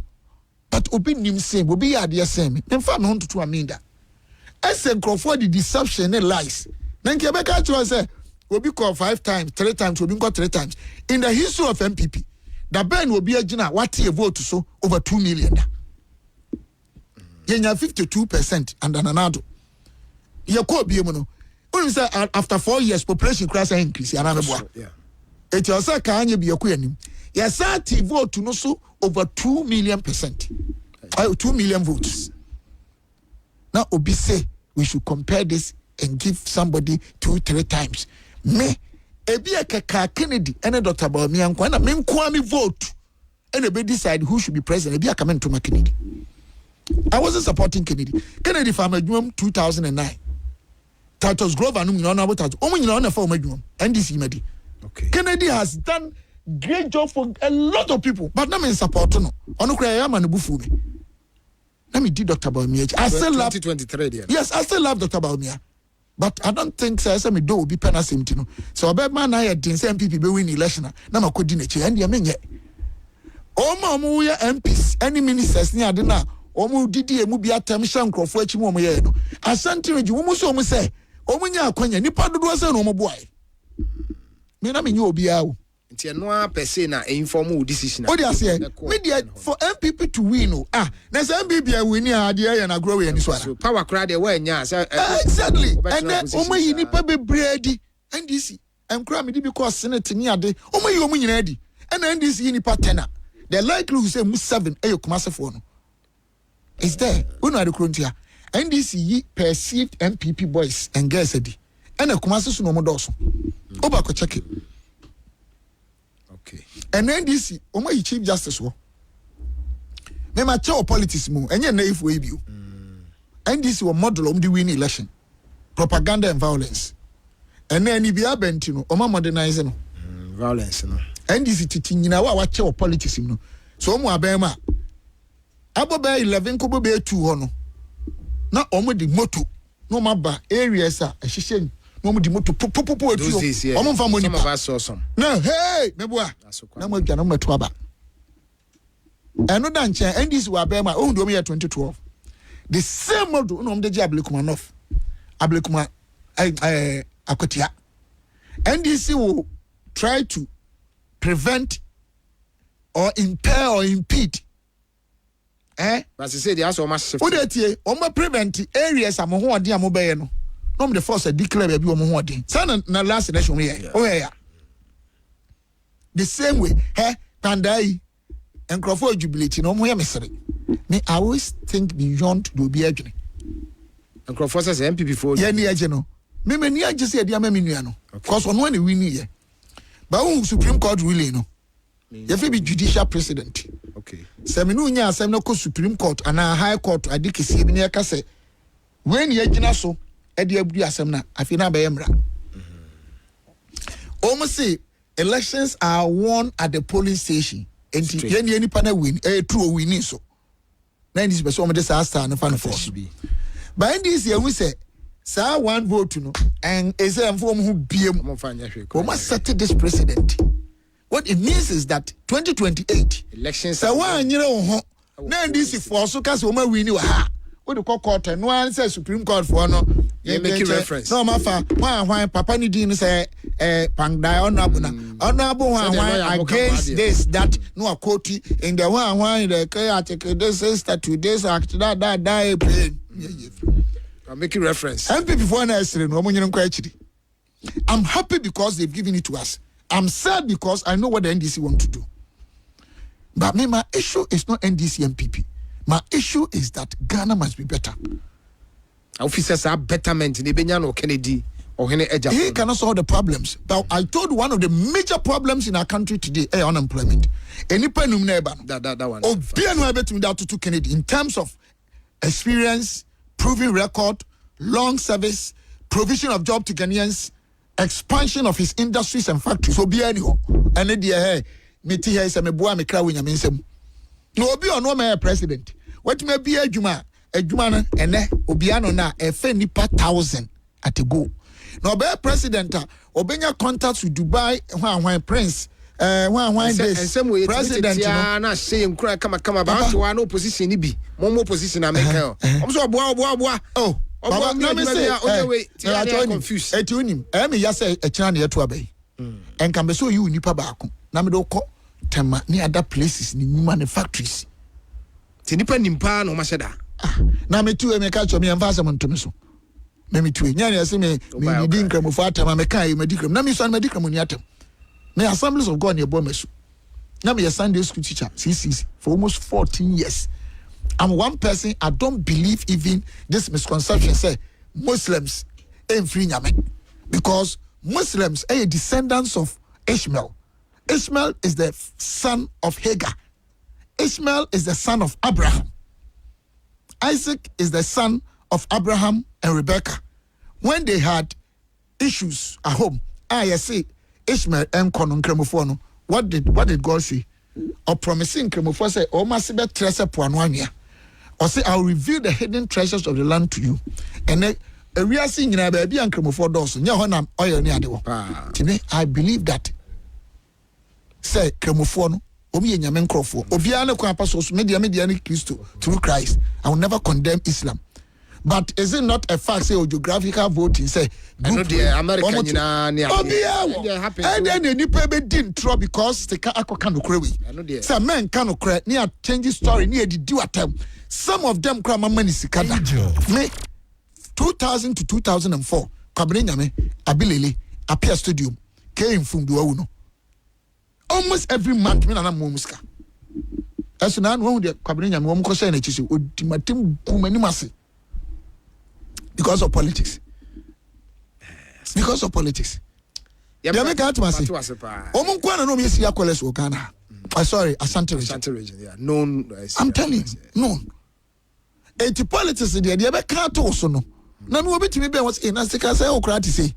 Speaker 1: but obi nim say obi ya de say me mfa me honto aminda ese nkrofo the deception and lies na nke be ka cho say obi call 5 times 3 times obi call 3 times in the history of MPP the ben obi agina what a vote so over 2 million yenya 52% and ananado ye ko obi mu no when say after 4 years population class increase ya na me boa it was a kanye bi yakọ anim ya sati vote no so over 2 million%. 2 million votes. Now obi say we should compare this and give somebody 2-3 times. Me ebi akaka Kennedy and Dr. Baumia nko na me nko me vote and ebi decide who should be president. Ebi akame ntoma Kennedy. I wasn't supporting Kennedy. Kennedy for Medjum 2009. Titus Grover no nyina na about omo nyina na for Medjum NDC medi.
Speaker 2: Okay.
Speaker 1: Kennedy has done great job for a lot of people, but na me support no. Ono kra ya ma no bufu me. Let me do Dr. Baumia. I still love
Speaker 2: 2023 there.
Speaker 1: Yes, I still love Dr. Baumia. But I don't think say me do be penna same thing. So obe man na din say MPP be win election na makodi na chi and ye menye. Omo ye MPs, any ministers ni ade na omo didi emu bi atem hye nkrofo achi mo ye no. Asante reji wo so omo say omo nya akwanya nipa dodo say no omo boy. Me na me nye obi a wo.
Speaker 2: Nti no a pese na inform decision.
Speaker 1: Odi ase media for MPP to win o. Na say MPP a win ade ya na grow we ni so ara.
Speaker 2: So power crowd dey we nya say
Speaker 1: exactly. And then omo yi nipa bebredi NDC. Enkura me di because Senate ni ade. Omo yi omo nyina adi. And NDC yi nipa 10. The likelihood say mu 7 e Kumasi for no. Is there? We know the Krontia. NDC yi perceived MPP boys and girls adi. And Kumasi so no mo doso. Oba ko check it.
Speaker 2: Okay.
Speaker 1: And NDC, omo yi chief justice wo. Me ma che politics mu, enye na if we bi. NDC wo model the win election. Propaganda and violence. And then ni bia benti no, omo modernize no.
Speaker 2: Violence no.
Speaker 1: NDC titi nyina wa che politics mu no. So omo abema. Abo be 11 ko be 2 ho no. Na omo di moto. No maba areas a ehihye no mo di moto popopopo atu omo mfa mo nipa na hey meboa na mo adwa no meto aba eno da nche NDC wa be ma o ndo me 2012 the same model no mo de ablekuma akotia NDC will try to prevent or impair or impede
Speaker 2: but say they also must shift.
Speaker 1: Odetie o ma prevent areas amoho ode amobeye no no the force declare be omo ho ode say na last election we here oh yeah the same way pandai enkrofo jubilate no mo ya mesere me I always think beyond do be adwene
Speaker 2: enkrofo say MPP for
Speaker 1: ye ni age no me ni age say dia ma menua no because ono na win ye ba won Supreme Court ruling no ye fe be judicial president.
Speaker 2: Okay.
Speaker 1: Seminu nya asem na ko Supreme Court ana High Court adikesi bi ne ka se when ye gina so e de abudu asem na afi na ba ye mra. Omo se elections are won at the polling station. And any panel win, true winning so. 90% of the star and fan force. But in this year, we say, sir, one vote, you know, and is a form who be a must settle this precedent. What it means is that 2028
Speaker 2: elections.
Speaker 1: So one, you know, now this is for so cast woman we knew what the court and one says Supreme Court for no.
Speaker 2: You make reference.
Speaker 1: No, mafa. Why Papa ni din say Pangdai honorable against this that no quote in the one the article this is that today's act that pain.
Speaker 2: I'm making reference.
Speaker 1: MPP for an I'm happy because they've given it to us. I'm sad because I know what the NDC want to do. But my issue is not NDC MPP. My issue is that Ghana must be better.
Speaker 2: Officers are betterment in Abyn or Kennedy or Kennedy Agyapong.
Speaker 1: He cannot solve the problems. But I told one of the major problems in our country today is unemployment. Any penum neighbor. That one. Oh, be to Kennedy in terms of experience, proven record, long service, provision of job to Ghanaians, expansion of his industries and factories. So be anyhow. And then hey, me tea here say me boa me cry when you mean some. No be on no my president. What may be a juma na ene obiano na efe nipa 1,000 at a go. No be president obenya contacts with Dubai when prince when this president
Speaker 2: na say nkura kama ba to one opposition ni bi mo opposition America. I'm so boa. Oh. Baba, let me say, confused.
Speaker 1: Etunim, me ya say a china near to obey. And can be so you nipa baako. Na me do ko tema ni other places ni manufactories.
Speaker 2: Ti nipa nimpa no masheda.
Speaker 1: Na me tu me catch me emfasa mo ntomi so. Me tu nya na say me di nkramofo atama me kan me dikram. Na me so me dikram ni atam. Me Assemblies of God near Bomesu. Na me Sunday school teacher CCC for almost 14 years. I'm one person, I don't believe even this misconception say Muslims ain't free nyame. Because Muslims are descendants of Ishmael. Ishmael is the son of Hagar. Ishmael is the son of Abraham. Isaac is the son of Abraham and Rebecca. When they had issues at home, I say Ishmael and Konon Kremofono. What did God say? Or promising Kremofo say, O Masibe Tresa Puanwania. Or say, I'll reveal the hidden treasures of the land to you. And then we are seeing in a baby and Kremofo doors. To me, I believe that. Say Kremofo no. Obi enyamen krofo. Obiane kwa pasos media ni Christo through Christ. I will never condemn Islam. But is it not a fact say geographical voting say
Speaker 2: I know the American
Speaker 1: and then the nipa be din tro because they can akwa no kre we. Say men can no kre near change story near the do atem. Some of them kra mama ni sikada. Me 2000 to 2004 kwabere nyame abilele apia stadium came from do no. Almost every month me na muska. As na no de kwabere nyame wo mko say na chisi odimatem kumani mase. Because of politics. Because of politics. Yeah, me can't say. Omun kwa na no me see akoles o Ghana. Sorry, Asante region.
Speaker 2: Yeah. Known.
Speaker 1: I'm telling you, known. 80 politics there be can't also no. Na no obetimi be was in Asika say okra to say.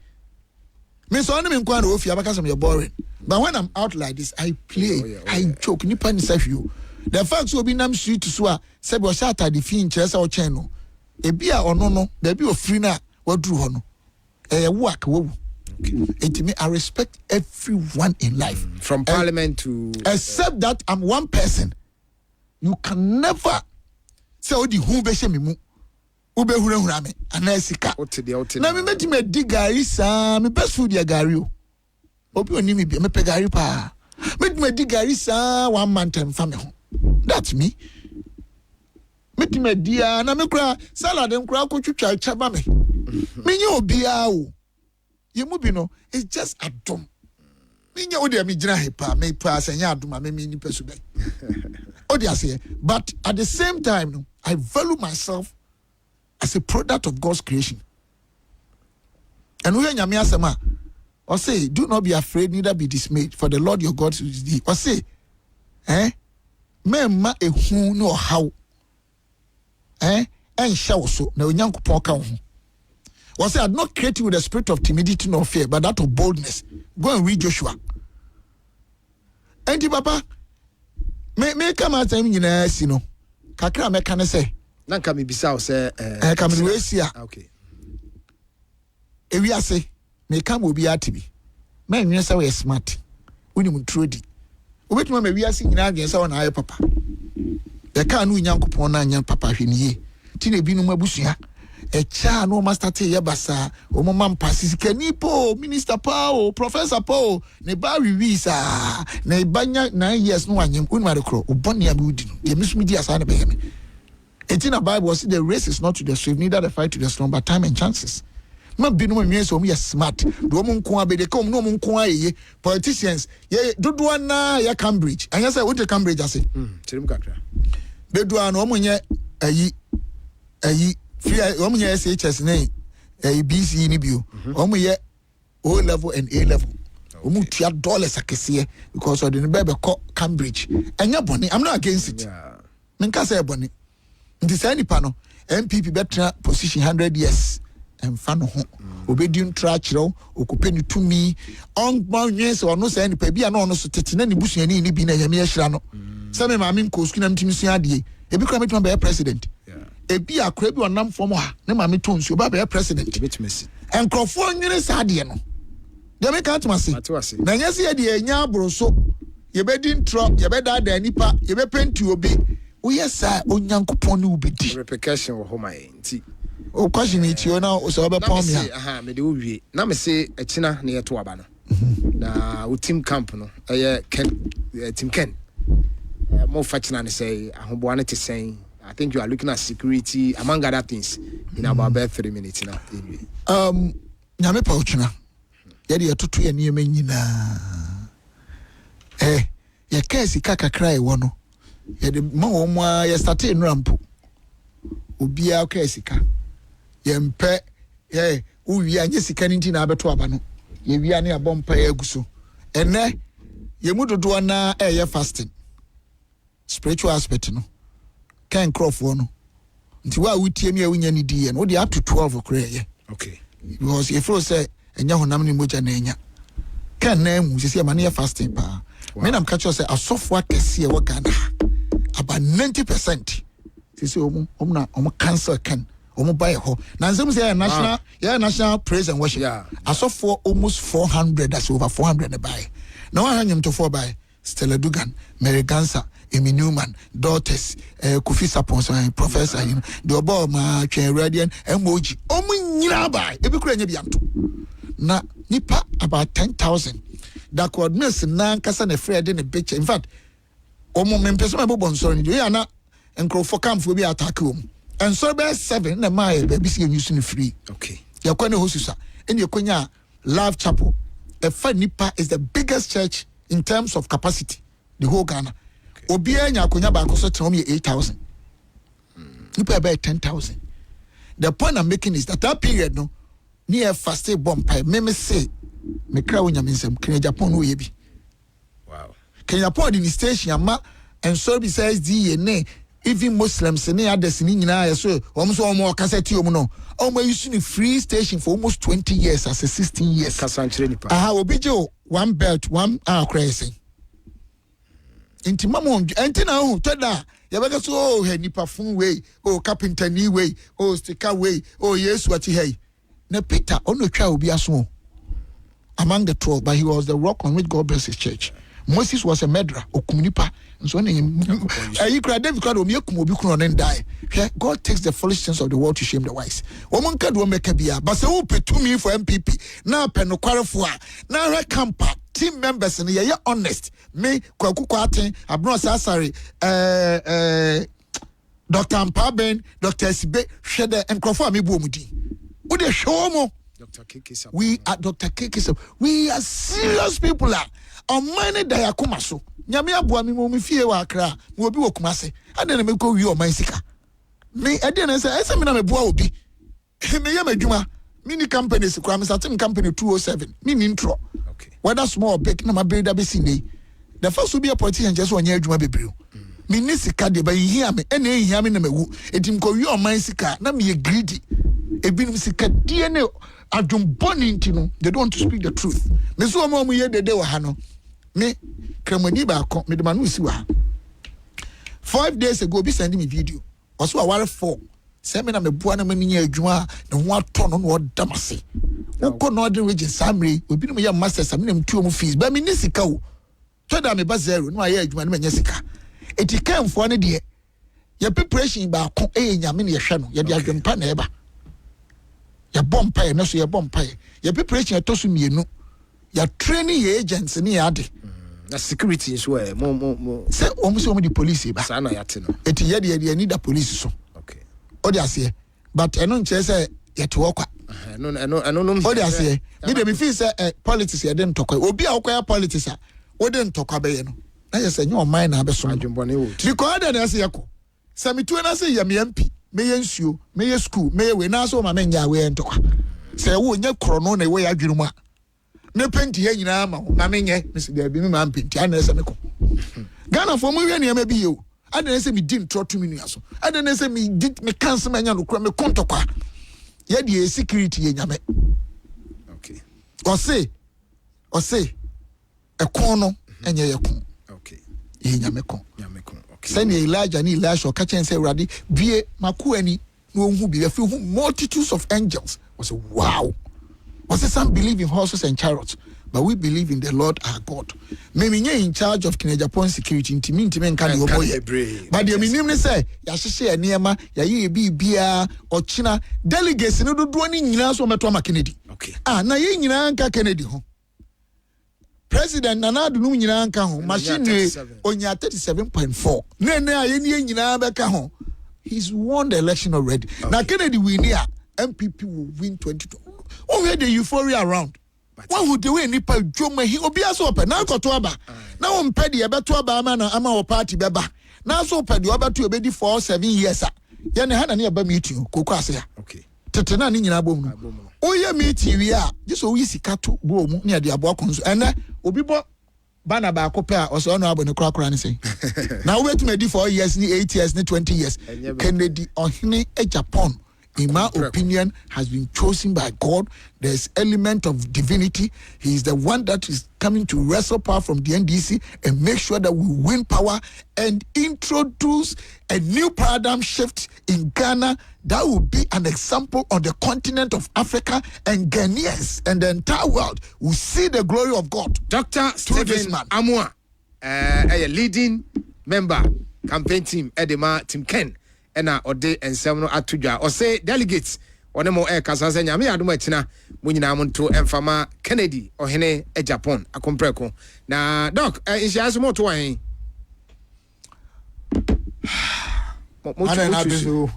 Speaker 1: Me so na me kwa na ofia because I'm boring. But when I'm out like this, I play, I joke. Nipa ni self you. The facts will be nam street so a say bo shata the fin chese o chen no. Ebia ono no, there be free na wadru ho no. Work wo. Okay. I respect everyone in life.
Speaker 2: From parliament to
Speaker 1: except that I'm one person. You can never say odi hu be hye me mu. Ube hura me anasika. Na me meti me di gari sa, me best food ya gari o. Obi oni me bi me pe gari pa. Meti me di gari sa 1 month and fa me ho. That's me. Meti me dia na me kura salad nkura ko twitwa chaba me. Me nye obia o. Ye mu bi no it's just adom. Me nye odi me gina he pa me pa senya adom me ni pesu be. Odi ase but at the same time no I value myself as a product of God's creation. And we nyame asema or say do not be afraid neither be dismayed for the Lord your God is thee. Or say memma ehu no how en shaw so na onyankopon ka ho. Or say I did not create you with a spirit of timidity nor fear but that of boldness. Go and read Joshua. enti papa me come out time nyina si no kakra me kan say
Speaker 2: na nka me bisa o say
Speaker 1: ka me we si a
Speaker 2: okay
Speaker 1: ewi ase me come obi atibi me nwe say we smart uni mu trodi obetuma me wi ase nyina adwen say wona aye papa e ka no nyankopon na anya papa hweniye ti na bi no mabusua e cha no master te ye basa o mo mampasi sikani po minister pa o professor po ne ba wi sa ne banya 9 years no anyem uni ma de kro obone ya bi udi no ye misumi di asa na be me it's in the Bible say the race is not to the swift neither the fight to the strong but time and chances ma bi no me so me smart do mo nko abede kom no mo nko aye politicians ye dodo na ya Cambridge anya say what Cambridge ase
Speaker 2: tirim kakra
Speaker 1: bedu an o mo nye ayi free o mo nye SHS ne BC ni bio o mo ye O level and A level o mo tia dollars akese because of the be ko Cambridge anya boni I'm not against it men ka say boni nti say nipa no MPP betra position 100 years emfa no ho obedi ntra kyerɛw okopɛ ni tumi on nwense ono say nipa bia na ono so tete na ni busuani ni bi na yame yɛhira no sɛ me maame nko sku na mtimi sua ade ebi kra metuma be president ebi akra bi onam fom ha ne maame to nsu ba be president
Speaker 2: betimesi
Speaker 1: enkrofo nwene sa ade no de me ka ntuma se na nyase ye de nya aboro so yebedi ntro yebeda da nipa yebepenti obi uyesa onyankopon ne ubedi
Speaker 2: repercussion wo homa enti
Speaker 1: o question it you now so be pon me
Speaker 2: aha me de wo wie na me se akina na yeto aba no na wo team camp no team Ken mo fachina ne say ahoboa ne te say I think you are looking at security among other things in about 3 minutes now
Speaker 1: nyame pa uchina ye de yetoto ye ne nyina ye kesi kakakra e wo no ye de ma wo mo ye start en rampo obia ka sika ye mpe ye uwi anye sika ni ntina abeto aba no ye wi ane abompa ye aguso ene ye mudodo na ye fasting spiritual aspect no kan crofo no nti wa wutie mi awunya ni die no de up to 12 okra ye
Speaker 2: okay
Speaker 1: because if you say enya honam ni moja na enya kan na mu sisi ama na ye fasting pa me nam catch you say asofo akese e wo Ghana about 90% sisi omu cancel can omu buy ho na nsem say national praise and worship asofo almost 400 that's over 400 buy na wa hanyem to 4 buy Stella Dugan Mary Gansa Emi Newman daughters Kofi Sapon professor him the obo ma twen radian emoji omu nyina buy ebi kura nya bianto na nipa about 10,000 that could miss na kasa na Fred in the picture in fact omo mempeso ma bobo nsoro ni ya na enkrofo kamfo bi attack and so be 7 na my baby see use ni free
Speaker 2: okay
Speaker 1: yakwane hosusa eni yakonya Love Chapel a nipa is the biggest church in terms of capacity the whole Ghana obi anya akonya ba akoso trom 8,000 nipa about 10,000 the point I'm making is that period no near fasted bomb pie me say me kra wonya mensem Kennedy Agyapong no ye bi
Speaker 2: wow
Speaker 1: Kennedy Agyapong in the station ama and so besides DNA even Muslims ne others ni nyina so omo cassette omo no omo using free station for almost 20 years as a 16 years
Speaker 2: kasanchire nipa
Speaker 1: obijo one belt one crazy intimamo entina hu toda yabeka so he nipa fun way carpenter ni way sticker way yesu ati hey na Peter ono twa obi aso among the 12 but he was the rock on which God built his church. Moses was a murderer okumnipa so na you cry David cry o mekum obi kunu no die. God takes the foolish things of the world to shame the wise. Woman ka do make bia but say who petumi for MPP na penokwarefo a na hwe camper team members ne ye honest me kwakuko aten abno sasare Dr. Mpaben Dr. Sibe hwe de enkrofo a mebu omudi wo de hwe mo we are Dr. Kekisa. We are serious people. On many day akumaso. Nyame aboa mi mo mi fie wa Accra. Mo obi wo Kumasi. Ade na me ko wi o man sika. Me ade na say me na me boa obi. Me ya madwuma. Mini companies kwa me certain company 207. Mini intro.
Speaker 2: Okay.
Speaker 1: Whether small or big na ma builder be sine. The first will be a politician just one year adwuma bebreu. Me ni sika de ba hia me ene hia me na mawu. Etim ko wi o man sika na me ye greedy. Ebinum sika DNA adwumboni ntino they don't want to speak the truth. Me so mo ye dede wa ha no. me kremoni ba ko me de manu si wa 5 days ago be send me video also aware 4 say me na me bua na mani adwuma na ho ato no no damase woko no de region samre obi no me ya master sam na mtuo mu fees ba me ni sika wo to da me ba zero no aye adwuma no me nya sika eti kanfo ne de ya preparation ba ko nyame ne ye hwe no ye de adwempa na eba ya bompa ye no so ye bompa ye ya preparation to so mienu ya training ye agents ni ya de
Speaker 2: na security so mo
Speaker 1: say omo di police ba
Speaker 2: sa na ya te no
Speaker 1: eti ye need the police so
Speaker 2: okay
Speaker 1: odi ase but eno nche say ye to okwa
Speaker 2: no
Speaker 1: odi ase me dey me feel say politics ye dey ntokwa obi a okwa politics a wo dey ntokwa be ye no na ye say nyo man na be so
Speaker 2: adwumbone wo
Speaker 1: because that na say yako say tu na say ye me MP me ye nsuo me ye school me ye we na so ma me nya we ntokwa say wo nya krono na we ya dwunu mu a ne penti ye nyina ma me nye me say bi me ma penti ana say me ko Ghana for me we na be ye o adene say me di ntro 2 minutes so adene say me cancel me nya no kura me kontokwa ye di security ye nyame
Speaker 2: okay
Speaker 1: o say e kon no enye ye kon
Speaker 2: okay
Speaker 1: ye nyame kon
Speaker 2: okay
Speaker 1: send Elijah ni Elisha ka chen say urade bie makoani no hu bi afi hu multitudes of angels was wow was some believe in horses and chariots but we believe in the Lord our God. Me in charge of Kennedy Agyapong security intimi nka de oboye. But the minim ne say ya hyehye enema ya ye bibia ochina delegates ne dodo ni nyina so meto ama Kennedy.
Speaker 2: Okay.
Speaker 1: Na ye nyina nka Kennedy ho. President Nana Adunum nyina nka ho machine onya 37.4. Ne aye ni nyina beka ho. He's won the election already. Okay. Now Kennedy win here, MPP will win 22. Oh, where the euphoria around. What would the way nipa joma he obi aso open na koto aba na wo mpedi e beto aba ama wo party beba na so pedi obeto obedi for 7 years ye ne hana ne aba meeting kokko ase ya
Speaker 2: okay
Speaker 1: tete na ne nyina bom no oye meeting wi a just oyi sika to bo mu ne ade abo konso ene obi bo bana ba akope a oso no abo ne krakra ne sei na wo betu medi 4 years ni 8 years ni 20 years Kennedy Agyapong in my opinion, has been chosen by God. There's element of divinity. He is the one that is coming to wrestle power from the NDC and make sure that we win power and introduce a new paradigm shift in Ghana that will be an example on the continent of Africa, and Ghanaians and the entire world will see the glory of God.
Speaker 2: Dr. Stephen Amoah, a leading member, campaign team, Edema, Tim Ken. Ena ode ensem no atudwa o say delegates one mo kasa se nyame adom atina mo nyina mo nto emfama Kennedy ohene Agyapong akompreko na doc insiaso mo to wan mo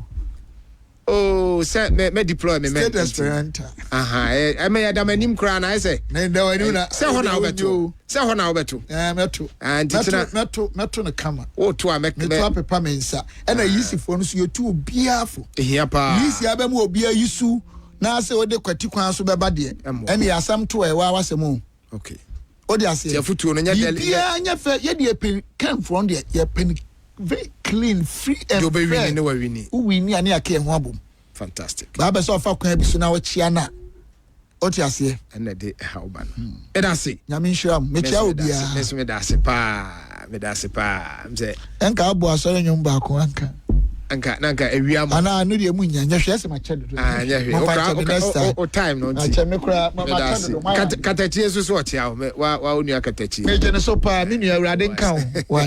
Speaker 2: oh say me deploy me
Speaker 1: state experience
Speaker 2: I me adam anim kra na say
Speaker 1: na da wani na
Speaker 2: say ho na obeto
Speaker 1: meto and meto na kama
Speaker 2: o to a
Speaker 1: meto apepa mensa and yisifo no so yetu obiafo
Speaker 2: ehia pa
Speaker 1: yisi abemu obia yisu na say ode kwati kwan so beba de and yasam to e wa wasem
Speaker 2: okay
Speaker 1: ode ase
Speaker 2: ye futu no nya dele
Speaker 1: bia nya fe ye de pen come from there ye pen very clean, free and
Speaker 2: fair.
Speaker 1: Winnie and Yaki and Wabum.
Speaker 2: Fantastic.
Speaker 1: Baba so far can be so now Chiana. Otiasie.
Speaker 2: And a day how ban. And I see.
Speaker 1: Yamisha, Michel Bia.
Speaker 2: Miss Medasipa,
Speaker 1: Anka Abua so in Yumba, Anka,
Speaker 2: Nanka, a real man.
Speaker 1: I knew the moon, and yes, my child.
Speaker 2: Time, no, Catachi is what you are. Why, so pa, Minia Radin count.